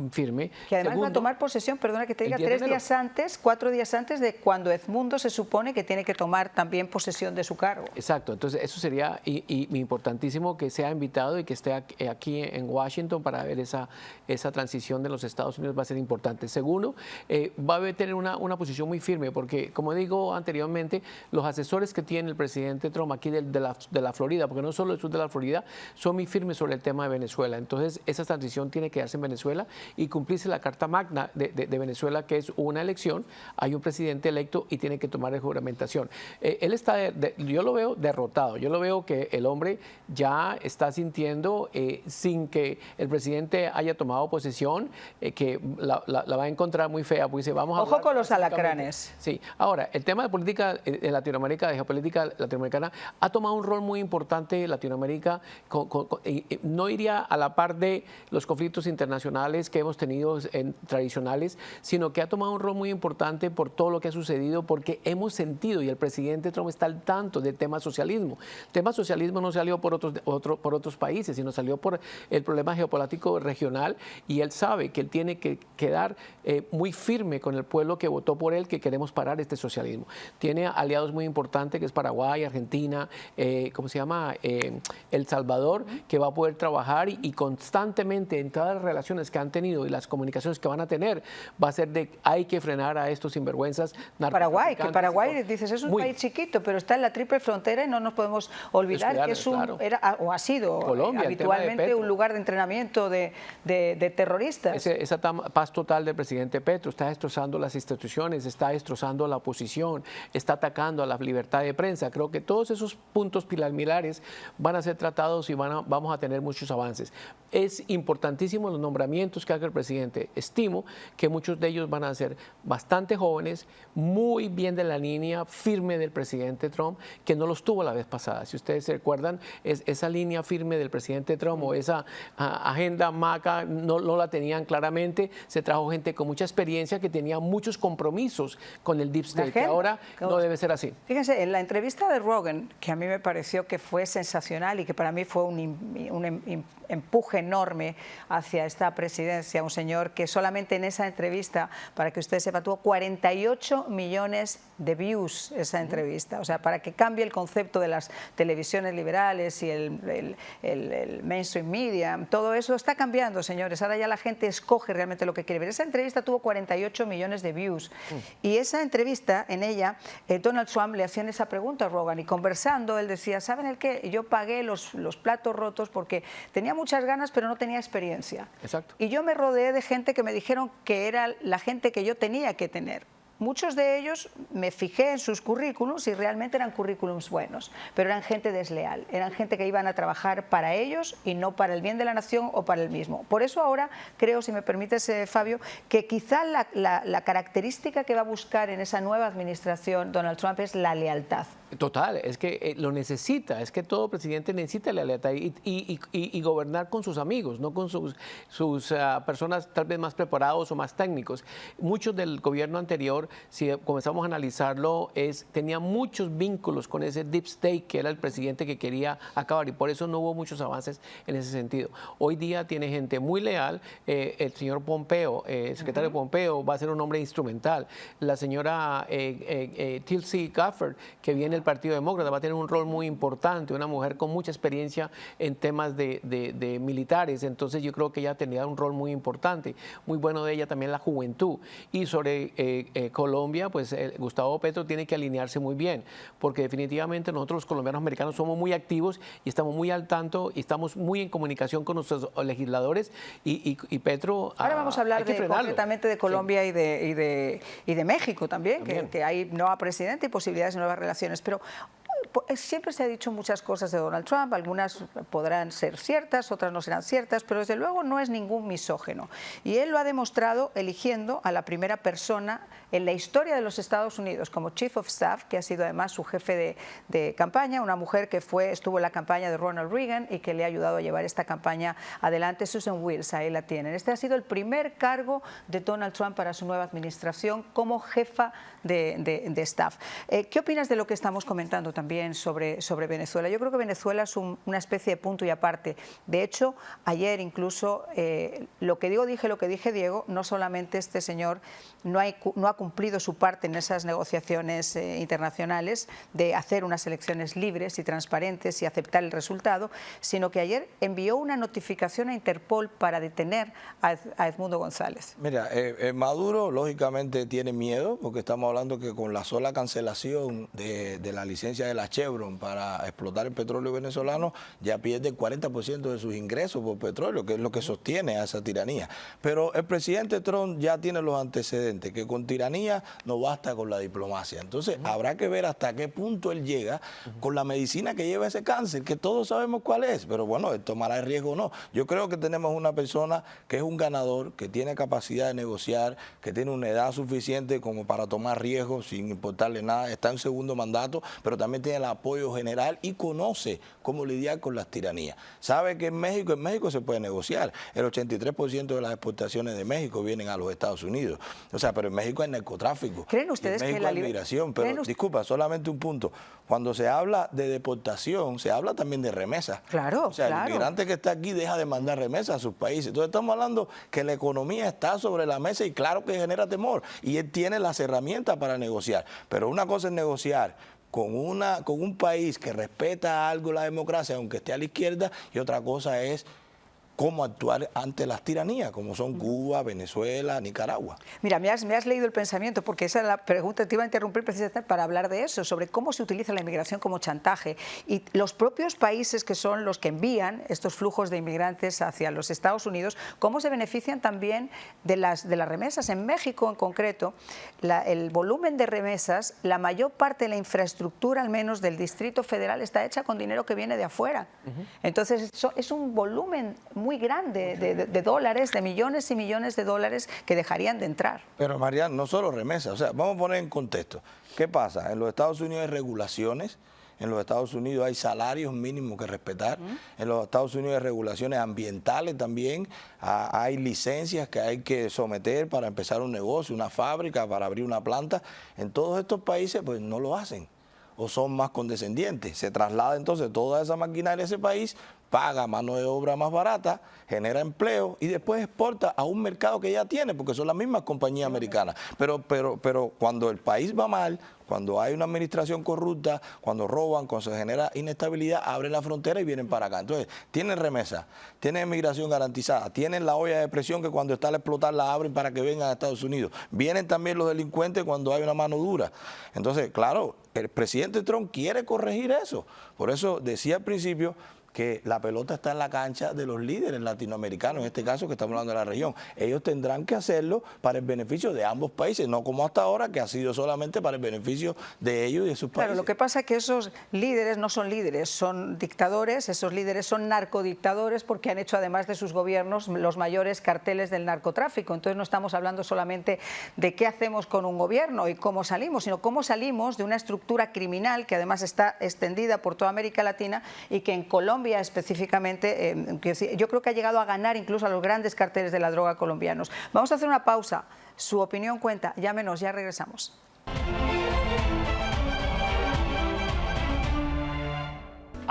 firme. Que además va a tomar posesión, perdona que te diga, 3 días antes, 4 días antes de cuando Edmundo se supone que tiene que tomar también posesión de su cargo. Exacto, entonces eso sería importantísimo que sea invitado y que esté aquí en Washington para ver esa transición de los Estados Unidos, va a ser importante. Segundo, va a tener una posición muy firme, porque como digo anteriormente, los asesores que tiene el presidente Trump aquí de la Florida, porque no solo el sur de la Florida, son muy firmes sobre el tema de Venezuela. Entonces esa transición tiene que darse en Venezuela y cumplirse la Carta Magna de Venezuela, que es una elección, hay un presidente electo y tiene que tomar juramentación. Él está, yo lo veo derrotado, yo lo veo que el hombre ya está sintiendo, sin que el presidente haya tomado posesión, que la va a encontrar muy fea, porque dice, vamos a Ojo con los alacranes. Sí, ahora, el tema de política en Latinoamérica, de geopolítica latinoamericana, ha tomado un rol muy importante Latinoamérica, no iría a la par de los conflictos internacionales que hemos tenido tradicionales, sino que ha tomado un rol muy importante por todo lo que ha sucedido, porque hemos sentido, y el presidente Trump está al tanto del tema socialismo. El tema socialismo no salió por otros países, sino salió por el problema geopolítico regional, y él sabe que él tiene que quedar muy firme con el pueblo que votó por él, que queremos parar este socialismo. Tiene aliados muy importantes, que es Paraguay, Argentina, ¿cómo se llama? El Salvador, que va a poder trabajar y constantemente en todas las relaciones que han tenido y las comunicaciones que van a tener, va a ser de hay que frenar a estos sinvergüenzas Paraguay, que Paraguay, dices, es un país chiquito, pero está en la triple frontera y no nos podemos olvidar que es ha sido Colombia, habitualmente un lugar de entrenamiento de terroristas. Esa paz total del presidente Petro está destrozando las instituciones, está destrozando la oposición, está atacando a la libertad de prensa. Creo que todos esos puntos pilares van a ser tratados y vamos a tener muchos avances. Es importantísimo los nombramientos que haga el presidente. Estimo que muchos de ellos van a ser bastante jóvenes, muy bien de la línea firme del presidente Trump, que no los tuvo la vez pasada. Si ustedes se recuerdan, esa línea firme del presidente Trump o esa agenda MACA no la tenían claramente. Se trajo gente con mucha experiencia que tenía muchos compromisos con el Deep State, que ahora no debe ser así. Fíjense, en la entrevista de Rogan, que a mí me pareció que fue sensacional y que para mí fue un empuje enorme hacia esta presidencia, un señor que solamente en esa entrevista, para que usted sepa, tuvo 48 millones de views esa entrevista, o sea, para que cambie el concepto de las televisiones liberales y el mainstream media, todo eso está cambiando, señores, ahora ya la gente escoge realmente lo que quiere ver. Esa entrevista tuvo 48 millones de views y esa entrevista, en ella, Donald Trump le hacían esa pregunta a Rogan y conversando, él decía, ¿saben el qué? Yo pagué los platos rotos porque tenía muchas ganas, pero no tenía experiencia. Exacto. Y yo me rodeé de gente que me dijeron que era la gente que yo tenía que tener. Muchos de ellos me fijé en sus currículums y realmente eran currículums buenos, pero eran gente desleal, eran gente que iban a trabajar para ellos y no para el bien de la nación o para el mismo. Por eso ahora creo, si me permites, Fabio, que quizá la característica que va a buscar en esa nueva administración Donald Trump es la lealtad. Total, es que lo necesita, es que todo presidente necesita la lealtad y gobernar con sus amigos, no con sus personas tal vez más preparados o más técnicos. Muchos del gobierno anterior, si comenzamos a analizarlo, tenía muchos vínculos con ese Deep State que era el presidente que quería acabar y por eso no hubo muchos avances en ese sentido. Hoy día tiene gente muy leal, el señor Pompeo, el secretario Pompeo va a ser un hombre instrumental, la señora Tulsi Gabbard, que viene del Partido Demócrata, va a tener un rol muy importante, una mujer con mucha experiencia en temas de militares, entonces yo creo que ella tendría un rol muy importante. Muy bueno de ella también la juventud. Y sobre Colombia, pues Gustavo Petro tiene que alinearse muy bien, porque definitivamente nosotros los colombianos americanos somos muy activos y estamos muy al tanto y estamos muy en comunicación con nuestros legisladores y Petro ahora vamos a hablar concretamente de Colombia y de México también, que hay nueva presidenta y posibilidades de nuevas relaciones, pero siempre se ha dicho muchas cosas de Donald Trump, algunas podrán ser ciertas, otras no serán ciertas, pero desde luego no es ningún misógino. Y él lo ha demostrado eligiendo a la primera persona en la historia de los Estados Unidos como Chief of Staff, que ha sido además su jefe de campaña, una mujer que estuvo en la campaña de Ronald Reagan y que le ha ayudado a llevar esta campaña adelante, Susan Wills, ahí la tienen. Este ha sido el primer cargo de Donald Trump para su nueva administración como jefa de staff. ¿Qué opinas de lo que estamos comentando también sobre Venezuela? Yo creo que Venezuela es una especie de punto y aparte. De hecho, ayer incluso lo que dije Diego, no solamente este señor no ha cumplido su parte en esas negociaciones internacionales de hacer unas elecciones libres y transparentes y aceptar el resultado, sino que ayer envió una notificación a Interpol para detener a Edmundo González. Mira, Maduro lógicamente tiene miedo, porque estamos hablando que con la sola cancelación de la licencia de la Chevron para explotar el petróleo venezolano, ya pierde el 40% de sus ingresos por petróleo, que es lo que sostiene a esa tiranía. Pero el presidente Trump ya tiene los antecedentes, que con tiranía no basta con la diplomacia. Entonces habrá que ver hasta qué punto él llega con la medicina que lleva ese cáncer, que todos sabemos cuál es, pero bueno, él tomará el riesgo o no. Yo creo que tenemos una persona que es un ganador, que tiene capacidad de negociar, que tiene una edad suficiente como para tomar riesgos sin importarle nada, está en segundo mandato, pero también tiene el apoyo general y conoce cómo lidiar con las tiranías. Sabe que en México se puede negociar. El 83% de las exportaciones de México vienen a los Estados Unidos. O sea, pero en México hay narcotráfico. ¿Creen ustedes que la migración? Pero disculpa, solamente un punto. Cuando se habla de deportación, se habla también de remesas. Claro, o sea, claro. El migrante que está aquí deja de mandar remesas a sus países. Entonces estamos hablando que la economía está sobre la mesa y claro que genera temor. Y él tiene las herramientas para negociar. Pero una cosa es negociar con un país que respeta algo la democracia, aunque esté a la izquierda, y otra cosa es cómo actuar ante las tiranías, como son Cuba, Venezuela, Nicaragua. Mira, me has leído el pensamiento, porque esa es la pregunta, te iba a interrumpir precisamente para hablar de eso, sobre cómo se utiliza la inmigración como chantaje. Y los propios países que son los que envían estos flujos de inmigrantes hacia los Estados Unidos, cómo se benefician también de las remesas. En México, en concreto, el volumen de remesas, la mayor parte de la infraestructura, al menos del Distrito Federal, está hecha con dinero que viene de afuera. Entonces, es un volumen muy grande de dólares, de millones y millones de dólares que dejarían de entrar. Pero Marian, no solo remesas, o sea, vamos a poner en contexto. ¿Qué pasa? En los Estados Unidos hay regulaciones, en los Estados Unidos hay salarios mínimos que respetar, en los Estados Unidos hay regulaciones ambientales también, hay licencias que hay que someter para empezar un negocio, una fábrica, para abrir una planta. En todos estos países pues no lo hacen o son más condescendientes. Se traslada entonces toda esa maquinaria a ese país, paga mano de obra más barata, genera empleo y después exporta a un mercado que ya tiene, porque son las mismas compañías americanas. Pero cuando el país va mal, cuando hay una administración corrupta, cuando roban, cuando se genera inestabilidad, abren la frontera y vienen para acá. Entonces, tienen remesa, tienen migración garantizada, tienen la olla de presión que cuando está al explotar la abren para que vengan a Estados Unidos. Vienen también los delincuentes cuando hay una mano dura. Entonces, claro, el presidente Trump quiere corregir eso. Por eso decía al principio que la pelota está en la cancha de los líderes latinoamericanos, en este caso que estamos hablando de la región. Ellos tendrán que hacerlo para el beneficio de ambos países, no como hasta ahora, que ha sido solamente para el beneficio de ellos y de sus países. Claro, lo que pasa es que esos líderes no son líderes, son dictadores, esos líderes son narcodictadores porque han hecho además de sus gobiernos los mayores carteles del narcotráfico. Entonces no estamos hablando solamente de qué hacemos con un gobierno y cómo salimos, sino cómo salimos de una estructura criminal que además está extendida por toda América Latina y que en Colombia específicamente, yo creo que ha llegado a ganar incluso a los grandes carteles de la droga colombianos. Vamos a hacer una pausa. Su opinión cuenta. Llámenos, ya regresamos.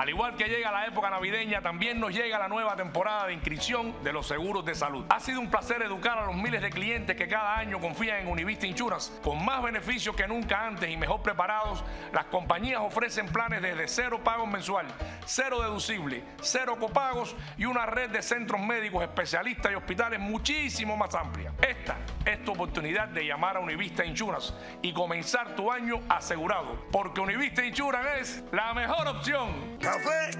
Al igual que llega la época navideña, también nos llega la nueva temporada de inscripción de los seguros de salud. Ha sido un placer educar a los miles de clientes que cada año confían en Univista Insurance. Con más beneficios que nunca antes y mejor preparados, las compañías ofrecen planes desde 0 pagos mensual, 0 deducible, 0 copagos y una red de centros médicos, especialistas y hospitales muchísimo más amplia. Esta es tu oportunidad de llamar a Univista Insurance y comenzar tu año asegurado, porque Univista Insurance es la mejor opción. Café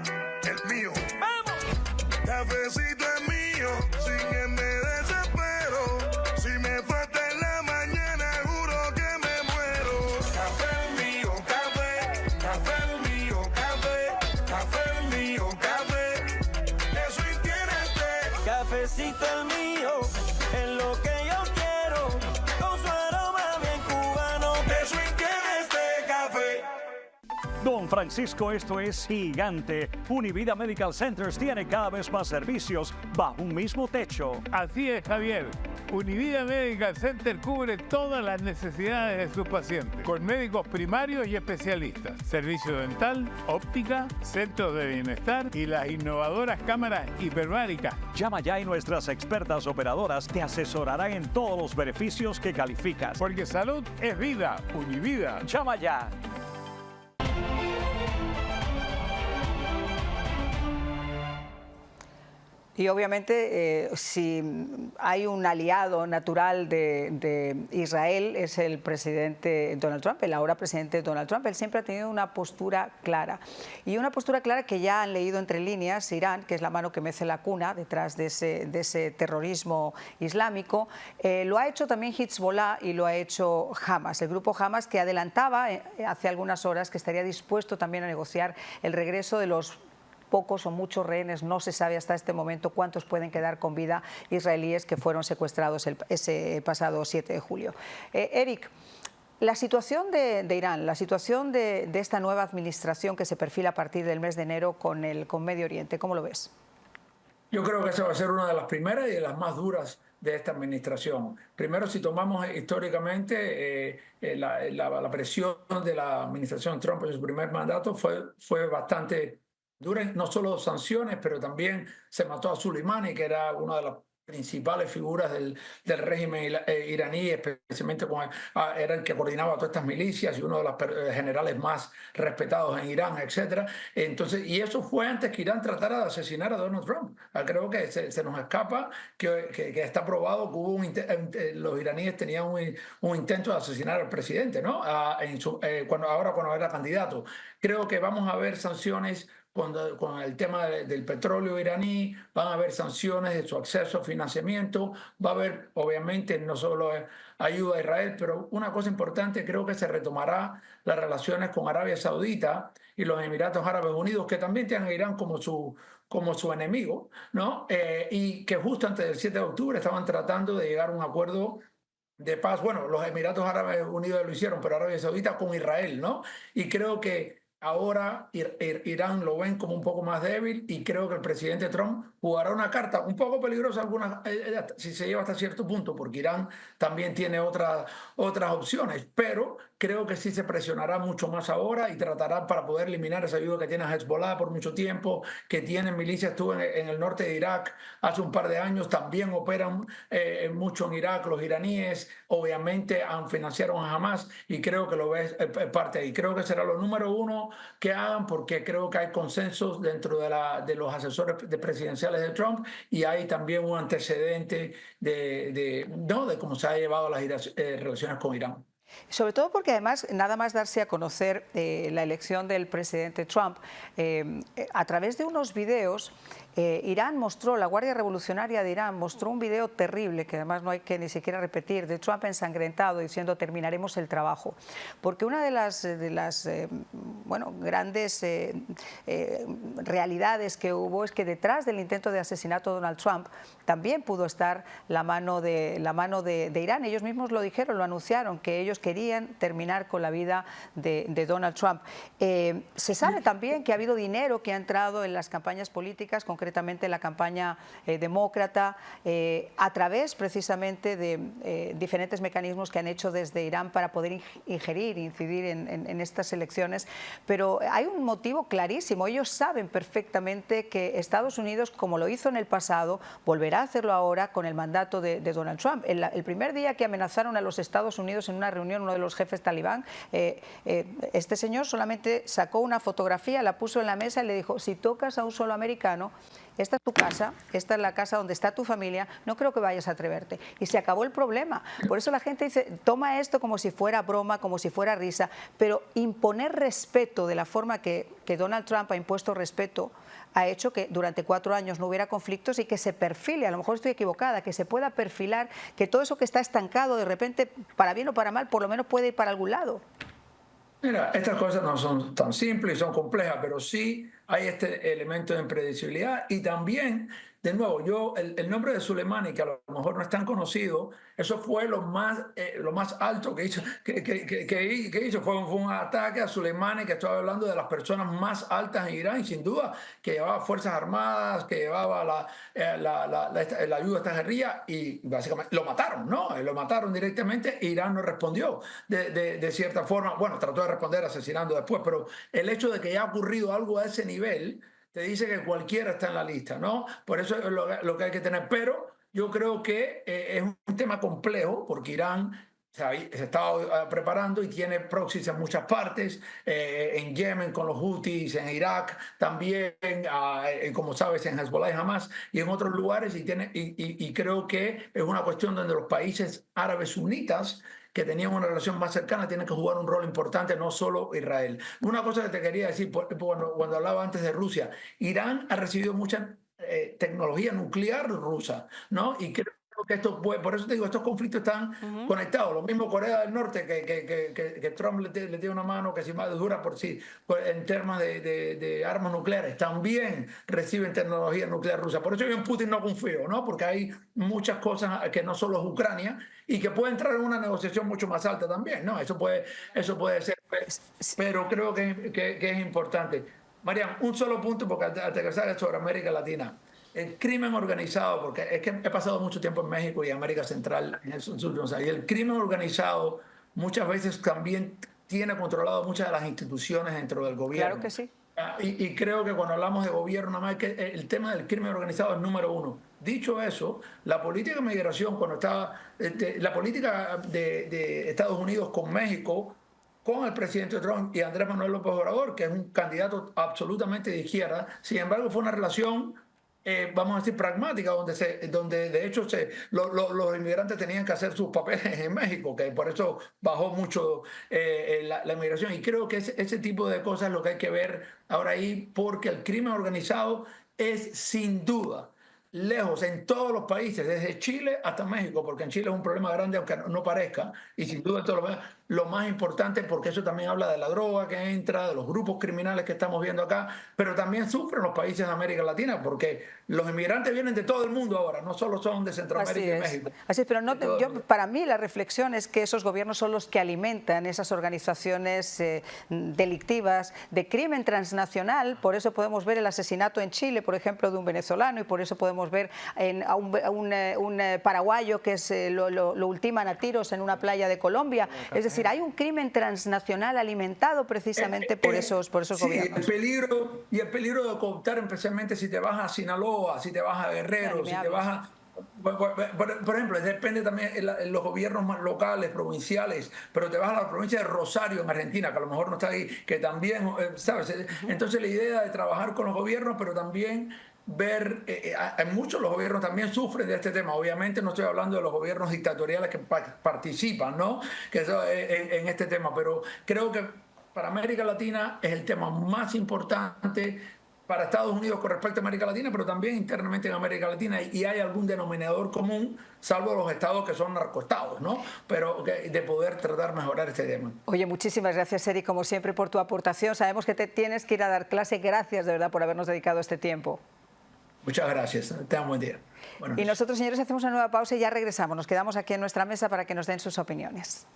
es mío. ¡Vamos! Cafecito es mío, sin él me desespero. Si me falta en la mañana, juro que me muero. Café es mío, café es mío, café es mío, café. Eso y tiene este. Cafecito es mío, es lo que yo quiero. Con su aroma bien cubano, eso y tiene este café. Don Francisco, esto es gigante. Univida Medical Centers tiene cada vez más servicios bajo un mismo techo. Así es, Javier. Univida Medical Center cubre todas las necesidades de sus pacientes, con médicos primarios y especialistas, servicio dental, óptica, centros de bienestar y las innovadoras cámaras hiperbáricas. Llama ya y nuestras expertas operadoras te asesorarán en todos los beneficios que calificas. Porque salud es vida. Univida. Llama ya. Y obviamente si hay un aliado natural de Israel es el presidente Donald Trump, el ahora presidente Donald Trump. Él siempre ha tenido una postura clara. Y una postura clara que ya han leído entre líneas Irán, que es la mano que mece la cuna detrás de ese terrorismo islámico. Lo ha hecho también Hezbollah y lo ha hecho Hamas, el grupo Hamas, que adelantaba hace algunas horas que estaría dispuesto también a negociar el regreso de los pocos o muchos rehenes, no se sabe hasta este momento cuántos pueden quedar con vida israelíes que fueron secuestrados ese pasado 7 de julio. Eric, la situación de Irán, la situación de esta nueva administración que se perfila a partir del mes de enero con Medio Oriente, ¿cómo lo ves? Yo creo que esa va a ser una de las primeras y de las más duras de esta administración. Primero, si tomamos históricamente la presión de la administración Trump en su primer mandato fue bastante dura, no solo sanciones, pero también se mató a Soleimani, que era una de las principales figuras del régimen iraní, especialmente era el que coordinaba todas estas milicias y uno de los generales más respetados en Irán, etc. Entonces, y eso fue antes que Irán tratara de asesinar a Donald Trump. Creo que se nos escapa que está probado que hubo los iraníes tenían un intento de asesinar al presidente, ¿no? Cuando era candidato. Creo que vamos a ver sanciones con el tema del petróleo iraní, van a haber sanciones de su acceso a financiamiento, va a haber obviamente no solo ayuda a Israel, pero una cosa importante, creo que se retomará las relaciones con Arabia Saudita y los Emiratos Árabes Unidos, que también tienen a Irán como su enemigo, ¿no? Y que justo antes del 7 de octubre estaban tratando de llegar a un acuerdo de paz. Bueno, los Emiratos Árabes Unidos lo hicieron, pero Arabia Saudita con Israel, ¿no? Y creo que ahora Irán lo ven como un poco más débil y creo que el presidente Trump jugará una carta un poco peligrosa si se lleva hasta cierto punto, porque Irán también tiene otras opciones, pero creo que sí se presionará mucho más ahora y tratará para poder eliminar esa ayuda que tiene Hezbollah por mucho tiempo, que tienen milicias, estuvo en el norte de Irak hace un par de años, también operan mucho en Irak los iraníes, obviamente financiaron a Hamas y creo que lo ves parte ahí. Creo que será lo número uno que hagan, porque creo que hay consensos dentro de los asesores presidenciales de Trump y hay también un antecedente de cómo se ha llevado las relaciones con Irán. Sobre todo porque además, nada más darse a conocer la elección del presidente Trump, a través de unos videos, la Guardia Revolucionaria de Irán mostró un video terrible, que además no hay que ni siquiera repetir, de Trump ensangrentado diciendo terminaremos el trabajo. Porque una de las grandes realidades que hubo es que detrás del intento de asesinato de Donald Trump también pudo estar la mano de Irán. Ellos mismos lo dijeron, lo anunciaron, que ellos querían terminar con la vida de Donald Trump. Se sabe también que ha habido dinero que ha entrado en las campañas políticas, concretamente concretamente en la campaña demócrata, a través precisamente de diferentes mecanismos que han hecho desde Irán para poder incidir en estas elecciones. Pero hay un motivo clarísimo. Ellos saben perfectamente que Estados Unidos, como lo hizo en el pasado, volverá a hacerlo ahora con el mandato de Donald Trump. El primer día que amenazaron a los Estados Unidos en una reunión, uno de los jefes talibán, este señor solamente sacó una fotografía, la puso en la mesa y le dijo: si tocas a un solo americano, esta es tu casa, esta es la casa donde está tu familia, no creo que vayas a atreverte. Y se acabó el problema. Por eso la gente dice, toma esto como si fuera broma, como si fuera risa, pero imponer respeto de la forma que Donald Trump ha impuesto respeto ha hecho que durante 4 años no hubiera conflictos y que se perfile, a lo mejor estoy equivocada, que se pueda perfilar, que todo eso que está estancado de repente, para bien o para mal, por lo menos puede ir para algún lado. Mira, estas cosas no son tan simples y son complejas, pero sí hay este elemento de impredecibilidad. Y también, de nuevo, el nombre de Soleimani, que a lo mejor no es tan conocido, eso fue lo más alto que hizo. Fue un ataque a Soleimani, que estaba hablando de las personas más altas en Irán, y sin duda que llevaba fuerzas armadas, que llevaba la ayuda a esta guerrilla, y básicamente lo mataron, ¿no? Lo mataron directamente. Irán no respondió de cierta forma. Bueno, trató de responder asesinando después, pero el hecho de que haya ocurrido algo a ese nivel te dice que cualquiera está en la lista, ¿no? Por eso es lo que hay que tener. Pero yo creo que es un tema complejo, porque Irán se está preparando y tiene proxies en muchas partes, en Yemen con los Houthis, en Irak también, como sabes, en Hezbollah y Hamas, y en otros lugares, y creo que es una cuestión donde los países árabes sunitas, que tenían una relación más cercana, tienen que jugar un rol importante, no solo Israel. Una cosa que te quería decir, cuando hablaba antes de Rusia, Irán ha recibido mucha tecnología nuclear rusa, ¿no? Y creo que esto puede, por eso te digo, estos conflictos están conectados. Lo mismo Corea del Norte, que Trump le tiene una mano que si más dura por sí, en temas de armas nucleares, también reciben tecnología nuclear rusa. Por eso yo en Putin no confío, ¿no? Porque hay muchas cosas que no solo es Ucrania y que puede entrar en una negociación mucho más alta también, ¿no? Eso puede ser, pero creo que es importante. Marian, un solo punto, porque aterrizar sobre América Latina. El crimen organizado, porque es que he pasado mucho tiempo en México y América Central en esos últimos años, y el crimen organizado muchas veces también tiene controlado muchas de las instituciones dentro del gobierno. Claro que sí. Y creo que cuando hablamos de gobierno, nada más que el tema del crimen organizado es número 1. Dicho eso, la política de migración, cuando estaba la política de Estados Unidos con México, con el presidente Trump y Andrés Manuel López Obrador, que es un candidato absolutamente de izquierda, sin embargo fue una relación, vamos a decir, pragmática, donde de hecho los inmigrantes tenían que hacer sus papeles en México, que por eso bajó mucho la inmigración. Y creo que ese tipo de cosas es lo que hay que ver ahora ahí, porque el crimen organizado es sin duda lejos en todos los países, desde Chile hasta México, porque en Chile es un problema grande, aunque no parezca, y sin duda esto lo más importante, porque eso también habla de la droga que entra, de los grupos criminales que estamos viendo acá, pero también sufren los países de América Latina, porque los inmigrantes vienen de todo el mundo ahora, no solo son de Centroamérica y México. Así es, pero para mí la reflexión es que esos gobiernos son los que alimentan esas organizaciones delictivas de crimen transnacional. Por eso podemos ver el asesinato en Chile, por ejemplo, de un venezolano, y por eso podemos ver a un paraguayo que lo ultiman a tiros en una playa de Colombia. Es decir, hay un crimen transnacional alimentado precisamente por esos gobiernos. El peligro de cooptar, especialmente si te vas a Sinaloa, si te vas a Guerrero, si te vas a... Por ejemplo, depende también de los gobiernos más locales, provinciales, pero te vas a la provincia de Rosario en Argentina, que a lo mejor no está ahí, que también, ¿sabes? Entonces la idea de trabajar con los gobiernos, pero también ver, muchos los gobiernos también sufren de este tema. Obviamente no estoy hablando de los gobiernos dictatoriales que participan, ¿no? Que eso, en este tema, pero creo que para América Latina es el tema más importante para Estados Unidos con respecto a América Latina, pero también internamente en América Latina, y hay algún denominador común, salvo los estados que son narcoestados, ¿no? Pero de poder tratar de mejorar este tema. Oye, muchísimas gracias, Eric, como siempre, por tu aportación. Sabemos que te tienes que ir a dar clase. Gracias, de verdad, por habernos dedicado este tiempo. Muchas gracias. Tengan buen día. Y nosotros, señores, hacemos una nueva pausa y ya regresamos. Nos quedamos aquí en nuestra mesa para que nos den sus opiniones.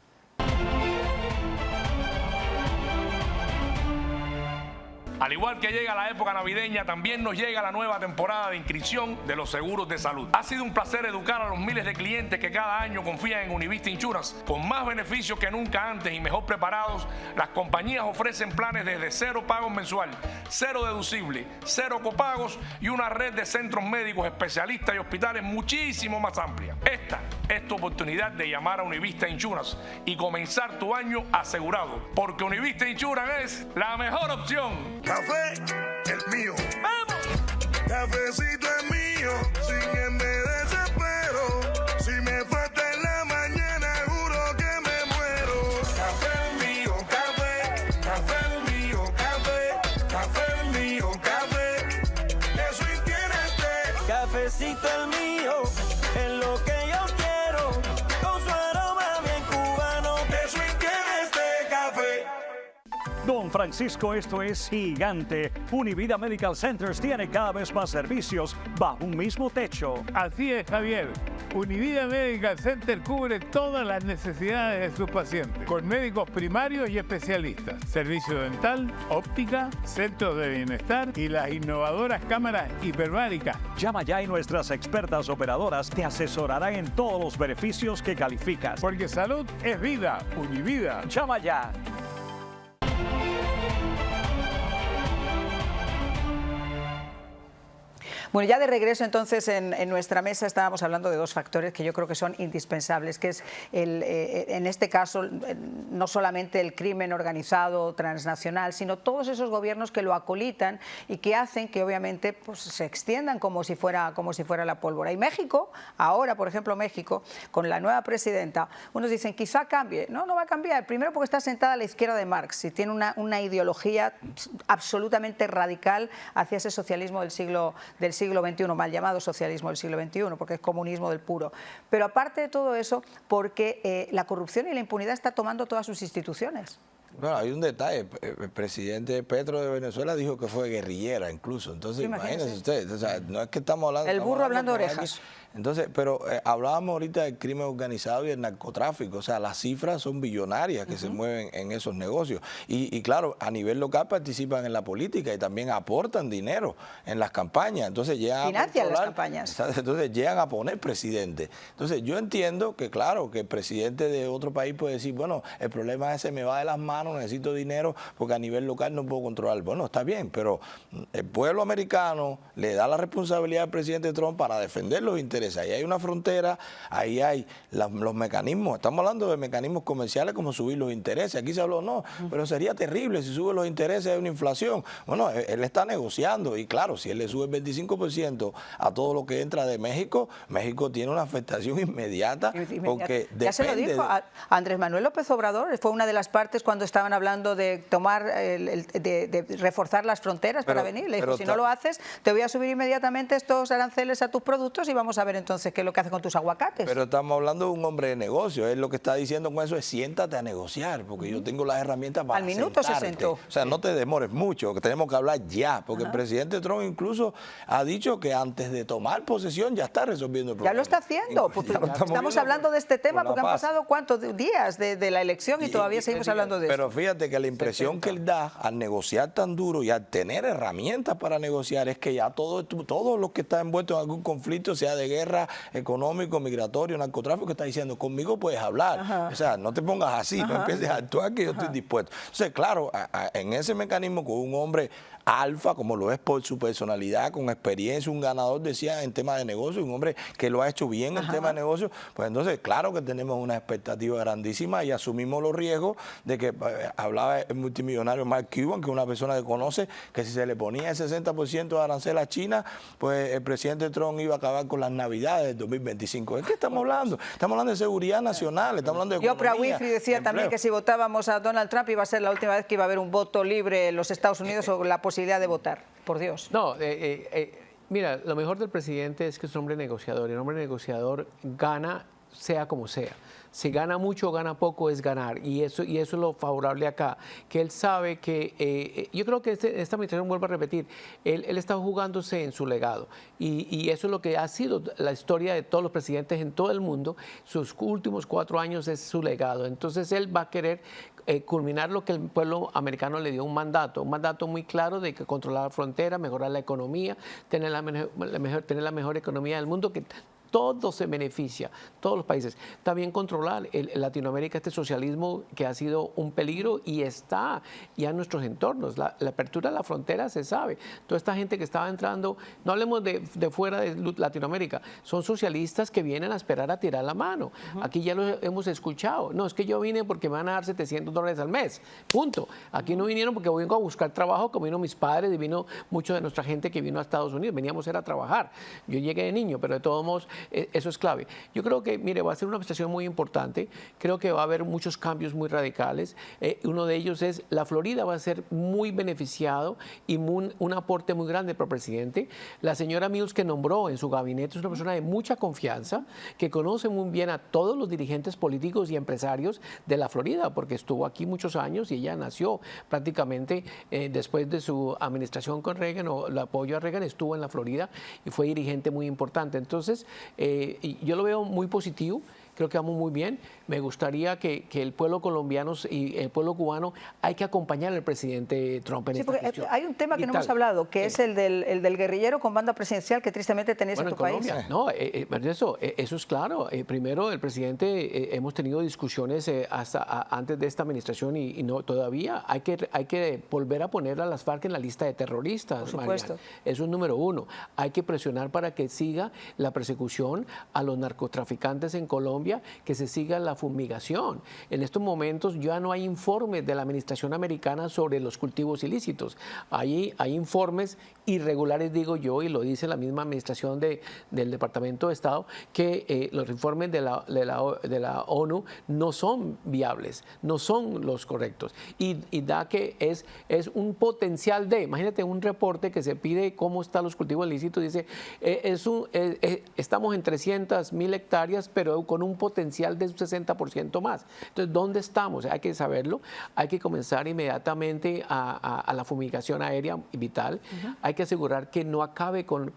Al igual que llega la época navideña, también nos llega la nueva temporada de inscripción de los seguros de salud. Ha sido un placer educar a los miles de clientes que cada año confían en Univista Insurance. Con más beneficios que nunca antes y mejor preparados, las compañías ofrecen planes desde 0 pagos mensual, 0 deducible, 0 copagos y una red de centros médicos, especialistas y hospitales muchísimo más amplia. Esta es tu oportunidad de llamar a Univista Insurance y comenzar tu año asegurado, porque Univista Insurance es la mejor opción. Café, el mío. ¡Vamos! Cafecito es mío, sin él me desespero. Si me falta en la mañana, juro que me muero. Café es mío, café es mío, café es mío, café. Eso tiene usted. Cafecito el mío, es lo que yo quiero, con su aroma bien cubano. Eso tiene este café. Don Francisco, esto es gigante. Univida Medical Centers tiene cada vez más servicios bajo un mismo techo. Así es, Javier. Univida Medical Center cubre todas las necesidades de sus pacientes, con médicos primarios y especialistas, servicio dental, óptica, centros de bienestar y las innovadoras cámaras hiperbáricas. Llama ya y nuestras expertas operadoras te asesorarán en todos los beneficios que calificas. Porque salud es vida. Univida. Llama ya. Bueno, ya de regreso entonces en nuestra mesa estábamos hablando de dos factores que yo creo que son indispensables, que es en este caso no solamente el crimen organizado transnacional, sino todos esos gobiernos que lo acolitan y que hacen que obviamente pues, se extiendan como si fuera la pólvora. Y México, ahora por ejemplo México, con la nueva presidenta, unos dicen quizá cambie. No, no va a cambiar. Primero porque está sentada a la izquierda de Marx y tiene una ideología absolutamente radical hacia ese socialismo del siglo XXI, mal llamado socialismo del siglo XXI, porque es comunismo del puro. Pero aparte de todo eso, porque la corrupción y la impunidad está tomando todas sus instituciones. Bueno, hay un detalle. El presidente Petro de Venezuela dijo que fue guerrillera incluso. Entonces, imagínense ustedes. O sea, no es que estamos hablando... El burro hablando de orejas. Entonces, pero hablábamos ahorita del crimen organizado y el narcotráfico. O sea, las cifras son billonarias que se mueven en esos negocios. Y claro, a nivel local participan en la política y también aportan dinero en las campañas. Entonces llegan financian las campañas. Entonces llegan a poner presidente. Entonces yo entiendo que claro, que el presidente de otro país puede decir, bueno, el problema es que se me va de las manos, necesito dinero porque a nivel local no puedo controlar. Bueno, está bien, pero el pueblo americano le da la responsabilidad al presidente Trump para defender los intereses. Ahí hay una frontera, ahí hay los mecanismos. Estamos hablando de mecanismos comerciales como subir los intereses. Aquí se habló, no, pero sería terrible si sube los intereses, hay una inflación. Bueno, él está negociando y claro, si él le sube el 25% a todo lo que entra de México, México tiene una afectación inmediata porque ya se lo dijo a Andrés Manuel López Obrador, fue una de las partes cuando estaban hablando de tomar, de reforzar las fronteras para venir. Le dijo, si no lo haces, te voy a subir inmediatamente estos aranceles a tus productos y vamos a ver entonces qué es lo que hace con tus aguacates. Pero estamos hablando de un hombre de negocio. Él lo que está diciendo con eso es siéntate a negociar, porque yo tengo las herramientas para al minuto sentarte. Se sentó. O sea, no te demores mucho, que tenemos que hablar ya, porque el presidente Trump incluso ha dicho que antes de tomar posesión ya está resolviendo el problema. Ya lo está haciendo. Pues estamos hablando de este tema porque han pasado ¿cuántos días de la elección y todavía seguimos hablando de eso? Pero fíjate que la impresión que él da al negociar tan duro y al tener herramientas para negociar es que ya todos los que están envueltos en algún conflicto, sea de guerra, económico, migratorio, narcotráfico, está diciendo, conmigo puedes hablar. O sea, no te pongas así, no empieces a actuar que yo estoy dispuesto. Entonces, claro, en ese mecanismo con un hombre alfa, como lo es por su personalidad, con experiencia, un ganador, decía, en tema de negocio, un hombre que lo ha hecho bien en tema de negocio, pues entonces, claro que tenemos una expectativa grandísima y asumimos los riesgos de que, hablaba el multimillonario Mark Cuban, que es una persona que conoce, que si se le ponía el 60% de arancel a China, pues el presidente Trump iba a acabar con las navidades del 2025. ¿De qué estamos hablando? Estamos hablando de seguridad nacional, estamos hablando de economía. Oprah Winfrey decía también que si votábamos a Donald Trump iba a ser la última vez que iba a haber un voto libre en los Estados Unidos o la posibilidad de votar, por Dios. No, mira, lo mejor del presidente es que es un hombre negociador, y un hombre negociador gana sea como sea. Si gana mucho o gana poco es ganar, y eso es lo favorable acá, que él sabe que, yo creo que esta administración, vuelvo a repetir, él está jugándose en su legado, y eso es lo que ha sido la historia de todos los presidentes en todo el mundo. Sus últimos 4 años es su legado, entonces él va a querer culminar lo que el pueblo americano le dio, un mandato muy claro de que controlar la frontera, mejorar la economía, tener la mejor economía del mundo, que todo se beneficia, todos los países. También controlar en Latinoamérica este socialismo que ha sido un peligro y está ya en nuestros entornos. La apertura de la frontera se sabe. Toda esta gente que estaba entrando, no hablemos de fuera de Latinoamérica, son socialistas que vienen a esperar a tirar la mano. Aquí ya lo hemos escuchado. No, es que yo vine porque me van a dar $700 al mes. Punto. Aquí no vinieron porque vengo a buscar trabajo, como vino mis padres y vino mucha de nuestra gente que vino a Estados Unidos. Veníamos a trabajar. Yo llegué de niño, pero de todos modos eso es clave. Yo creo que, mire, va a ser una administración muy importante. Creo que va a haber muchos cambios muy radicales. Uno de ellos es la Florida va a ser muy beneficiado y un aporte muy grande para el presidente. La señora Mills, que nombró en su gabinete, es una persona de mucha confianza, que conoce muy bien a todos los dirigentes políticos y empresarios de la Florida, porque estuvo aquí muchos años y ella nació prácticamente después de su administración con Reagan, o el apoyo a Reagan, estuvo en la Florida y fue dirigente muy importante. Entonces, yo lo veo muy positivo. Creo que vamos muy bien. Me gustaría que el pueblo colombiano y el pueblo cubano hay que acompañar al presidente Trump en esta cuestión. Hay un tema que no hemos hablado, que es el del guerrillero con banda presidencial que tristemente tenéis en tu país. No, eso es claro. Primero, el presidente, hemos tenido discusiones hasta antes de esta administración y no todavía hay que volver a poner a las FARC en la lista de terroristas. Por supuesto. Mariana. Eso es número uno. Hay que presionar para que siga la persecución a los narcotraficantes en Colombia, que se siga la fumigación. En estos momentos ya no hay informes de la administración americana sobre los cultivos ilícitos. Hay informes irregulares, digo yo, y lo dice la misma administración del Departamento de Estado, que los informes de la ONU no son viables, no son los correctos. Y da que es un potencial imagínate un reporte que se pide cómo están los cultivos ilícitos, dice, estamos en 300,000 hectáreas, pero con un potencial de un 60% más. Entonces, ¿dónde estamos? Hay que saberlo, hay que comenzar inmediatamente a la fumigación aérea vital, hay que asegurar que no acabe con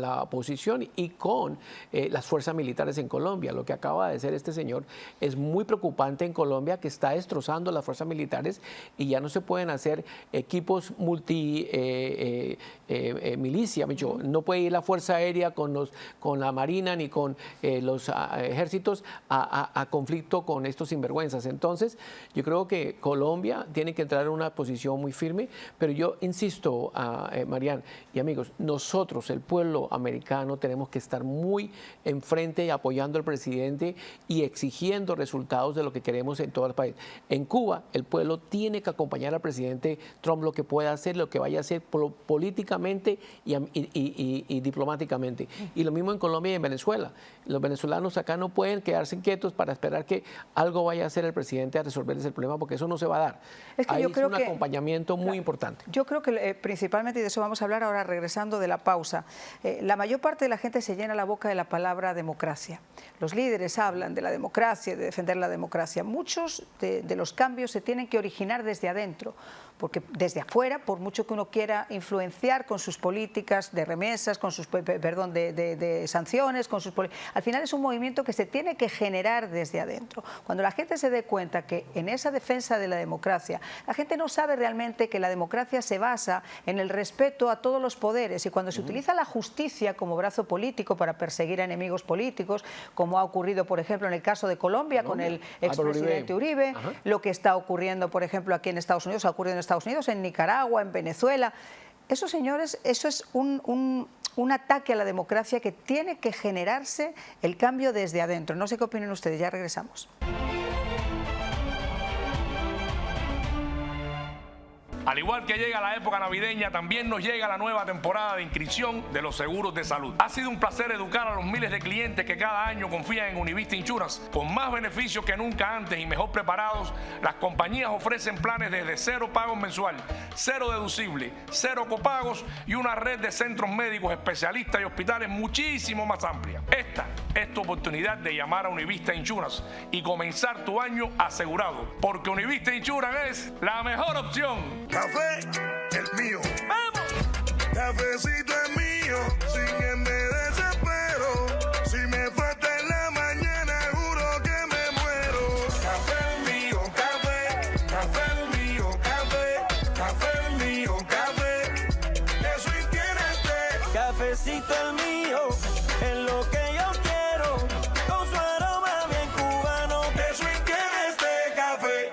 la oposición y con las fuerzas militares en Colombia. Lo que acaba de hacer este señor es muy preocupante en Colombia, que está destrozando las fuerzas militares y ya no se pueden hacer equipos milicia. No puede ir la Fuerza Aérea con la Marina ni con los ejércitos a conflicto con estos sinvergüenzas. Entonces, yo creo que Colombia tiene que entrar en una posición muy firme, pero yo insisto, Marian y amigos, nosotros, el pueblo americano, tenemos que estar muy enfrente y apoyando al presidente y exigiendo resultados de lo que queremos en todo el país. En Cuba, el pueblo tiene que acompañar al presidente Trump lo que pueda hacer, lo que vaya a hacer políticamente y diplomáticamente. Y lo mismo en Colombia y en Venezuela. Los venezolanos acá no pueden quedarse quietos para esperar que algo vaya a hacer el presidente a resolverles el problema, porque eso no se va a dar. Es que yo creo un acompañamiento muy importante. Yo creo que principalmente, y de eso vamos a hablar ahora regresando de la pausa, la mayor parte de la gente se llena la boca de la palabra democracia. Los líderes hablan de la democracia, de defender la democracia. Muchos de los cambios se tienen que originar desde adentro, porque desde afuera, por mucho que uno quiera influenciar con sus políticas de remesas, con sus, de sanciones, al final es un movimiento que se tiene que generar desde adentro. Cuando la gente se dé cuenta que en esa defensa de la democracia, la gente no sabe realmente que la democracia se basa en el respeto a todos los poderes, y cuando se utiliza la justicia como brazo político para perseguir a enemigos políticos, como ha ocurrido, por ejemplo, en el caso de Colombia con el expresidente Uribe, lo que está ocurriendo, por ejemplo, aquí en Estados Unidos, ha ocurrido en Estados Unidos, en Nicaragua, en Venezuela. Esos señores, eso es un ataque a la democracia que tiene que generarse el cambio desde adentro. No sé qué opinan ustedes, ya regresamos. Al igual que llega la época navideña, también nos llega la nueva temporada de inscripción de los seguros de salud. Ha sido un placer educar a los miles de clientes que cada año confían en Univista Insurance. Con más beneficios que nunca antes y mejor preparados, las compañías ofrecen planes desde 0 pagos mensual, 0 deducible, 0 copagos y una red de centros médicos, especialistas y hospitales muchísimo más amplia. Esta es tu oportunidad de llamar a Univista Insurance y comenzar tu año asegurado, porque Univista Insurance es la mejor opción. Café, el mío. ¡Vamos! Cafecito es mío, sin me desespero. Si me falta en la mañana, juro que me muero. Café el mío, café el mío, café el mío, café. Eso y tienes té. Cafecito el mío, es lo que yo quiero, con su aroma bien cubano. Eso y tienes té, café.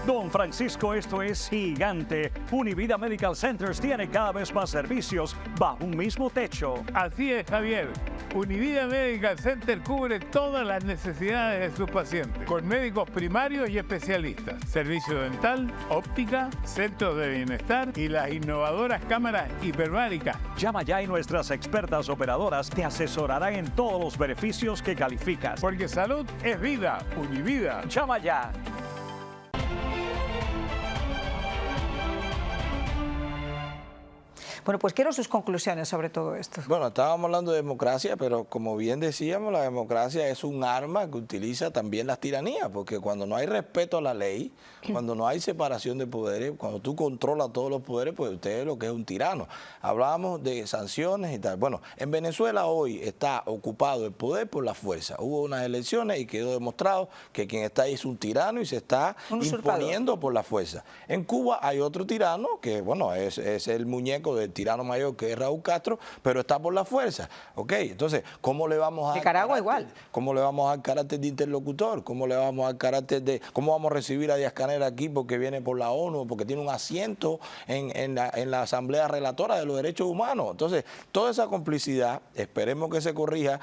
Don Francisco, esto es gigante. Univida Medical Centers tiene cada vez más servicios bajo un mismo techo. Así es, Javier. Univida Medical Center cubre todas las necesidades de sus pacientes, con médicos primarios y especialistas, servicio dental, óptica, centros de bienestar y las innovadoras cámaras hiperbáricas. Llama ya y nuestras expertas operadoras te asesorarán en todos los beneficios que calificas. Porque salud es vida. Univida. Llama ya. Bueno, pues quiero sus conclusiones sobre todo esto. Bueno, estábamos hablando de democracia, pero como bien decíamos, la democracia es un arma que utiliza también las tiranías, porque cuando no hay respeto a la ley, cuando no hay separación de poderes, cuando tú controlas todos los poderes, pues usted es lo que es un tirano. Hablábamos de sanciones y tal. Bueno, en Venezuela hoy está ocupado el poder por la fuerza. Hubo unas elecciones y quedó demostrado que quien está ahí es un tirano y se está imponiendo por la fuerza. En Cuba hay otro tirano que, bueno, es el muñeco del tirano mayor que es Raúl Castro, pero está por la fuerza. ¿Ok? Entonces, ¿cómo le vamos a... Nicaragua igual. ¿Cómo le vamos a dar carácter de interlocutor? ¿Cómo le vamos a dar carácter de... ¿Cómo vamos a recibir a Díaz-Canel aquí porque viene por la ONU, porque tiene un asiento en la Asamblea Relatora de los Derechos Humanos? Entonces, toda esa complicidad, esperemos que se corrija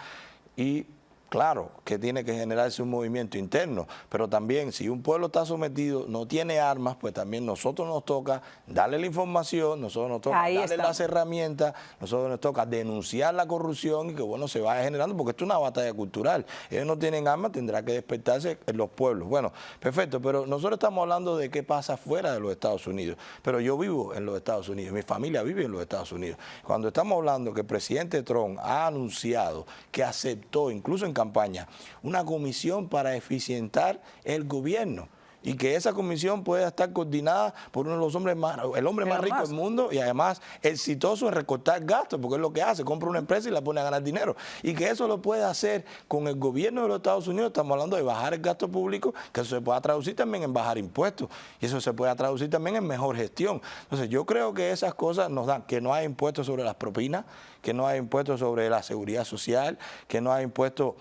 y... Claro que tiene que generarse un movimiento interno, pero también si un pueblo está sometido, no tiene armas, pues también nosotros nos toca darle la información, nosotros nos toca darle las herramientas, nosotros nos toca denunciar la corrupción y que bueno se vaya generando, porque esto es una batalla cultural. Ellos no tienen armas, tendrá que despertarse en los pueblos. Bueno, perfecto, pero nosotros estamos hablando de qué pasa fuera de los Estados Unidos, pero yo vivo en los Estados Unidos, mi familia vive en los Estados Unidos. Cuando estamos hablando que el presidente Trump ha anunciado que aceptó, incluso en campaña, una comisión para eficientar el gobierno y que esa comisión pueda estar coordinada por uno de los hombres el hombre más rico del mundo y además exitoso en recortar gastos, porque es lo que hace, compra una empresa y la pone a ganar dinero, y que eso lo puede hacer con el gobierno de los Estados Unidos. Estamos hablando de bajar el gasto público, que eso se pueda traducir también en bajar impuestos y eso se pueda traducir también en mejor gestión. Entonces yo creo que esas cosas nos dan, que no hay impuestos sobre las propinas, que no hay impuestos sobre la seguridad social, que no hay impuestos...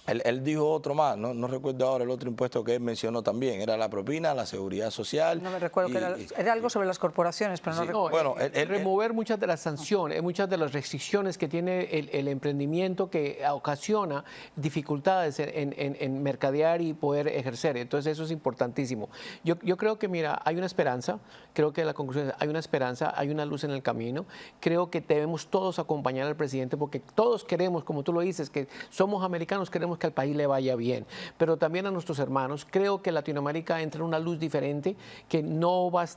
Él dijo otro más, no recuerdo ahora el otro impuesto que él mencionó también, era la propina, la seguridad social. No me recuerdo, era algo sobre las corporaciones, pero no recuerdo. Bueno, remover muchas de las sanciones, muchas de las restricciones que tiene el emprendimiento que ocasiona dificultades en mercadear y poder ejercer. Entonces eso es importantísimo. Yo creo que, mira, hay una esperanza, creo que la conclusión es, hay una esperanza, hay una luz en el camino. Creo que debemos todos acompañar al presidente porque todos queremos, como tú lo dices, que somos americanos, queremos que al país le vaya bien, pero también a nuestros hermanos. Creo que Latinoamérica entra en una luz diferente, que no va a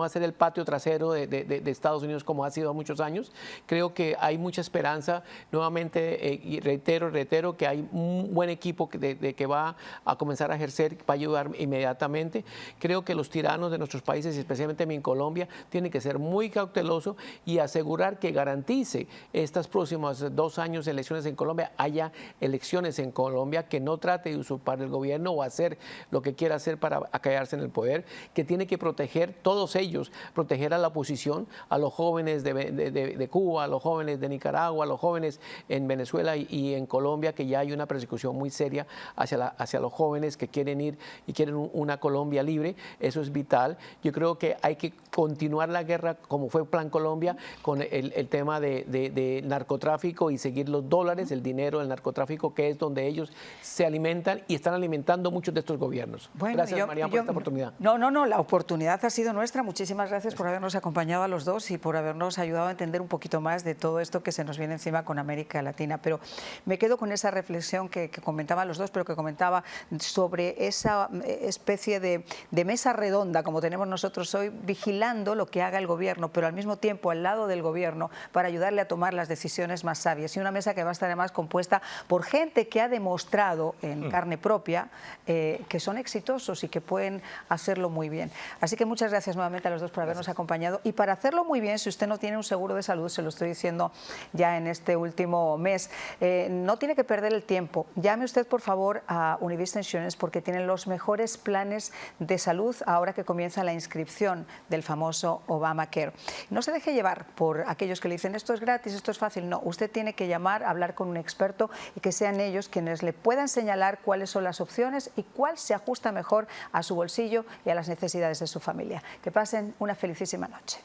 ser el patio trasero de Estados Unidos como ha sido muchos años. Creo que hay mucha esperanza. Nuevamente, y reitero que hay un buen equipo que va a comenzar a ejercer, va a ayudar inmediatamente. Creo que los tiranos de nuestros países, y especialmente en Colombia, tienen que ser muy cautelosos y asegurar que garantice estos próximos 2 años de elecciones en Colombia, haya elecciones en Colombia, que no trate de usurpar el gobierno o hacer lo que quiera hacer para quedarse en el poder, que tiene que proteger, todos ellos, proteger a la oposición, a los jóvenes de Cuba, a los jóvenes de Nicaragua, a los jóvenes en Venezuela y en Colombia, que ya hay una persecución muy seria hacia los jóvenes que quieren ir y quieren una Colombia libre. Eso es vital. Yo creo que hay que continuar la guerra como fue Plan Colombia con el tema de narcotráfico y seguir los dólares, el dinero del narcotráfico, que es donde donde ellos se alimentan y están alimentando muchos de estos gobiernos. Bueno, Gracias, Marian, por esta oportunidad. No, la oportunidad ha sido nuestra. Muchísimas gracias por habernos acompañado a los dos y por habernos ayudado a entender un poquito más de todo esto que se nos viene encima con América Latina. Pero me quedo con esa reflexión que comentaban los dos, pero que comentaba sobre esa especie de mesa redonda, como tenemos nosotros hoy, vigilando lo que haga el gobierno, pero al mismo tiempo al lado del gobierno para ayudarle a tomar las decisiones más sabias. Y una mesa que va a estar además compuesta por gente que ha demostrado en carne propia que son exitosos y que pueden hacerlo muy bien. Así que muchas gracias nuevamente a los dos por habernos acompañado. Y para hacerlo muy bien, si usted no tiene un seguro de salud, se lo estoy diciendo ya en este último mes, no tiene que perder el tiempo. Llame usted, por favor, a Univista Insurance porque tienen los mejores planes de salud ahora que comienza la inscripción del famoso Obamacare. No se deje llevar por aquellos que le dicen esto es gratis, esto es fácil. No, usted tiene que llamar, hablar con un experto y que sean ellos quienes le puedan señalar cuáles son las opciones y cuál se ajusta mejor a su bolsillo y a las necesidades de su familia. Que pasen una felicísima noche.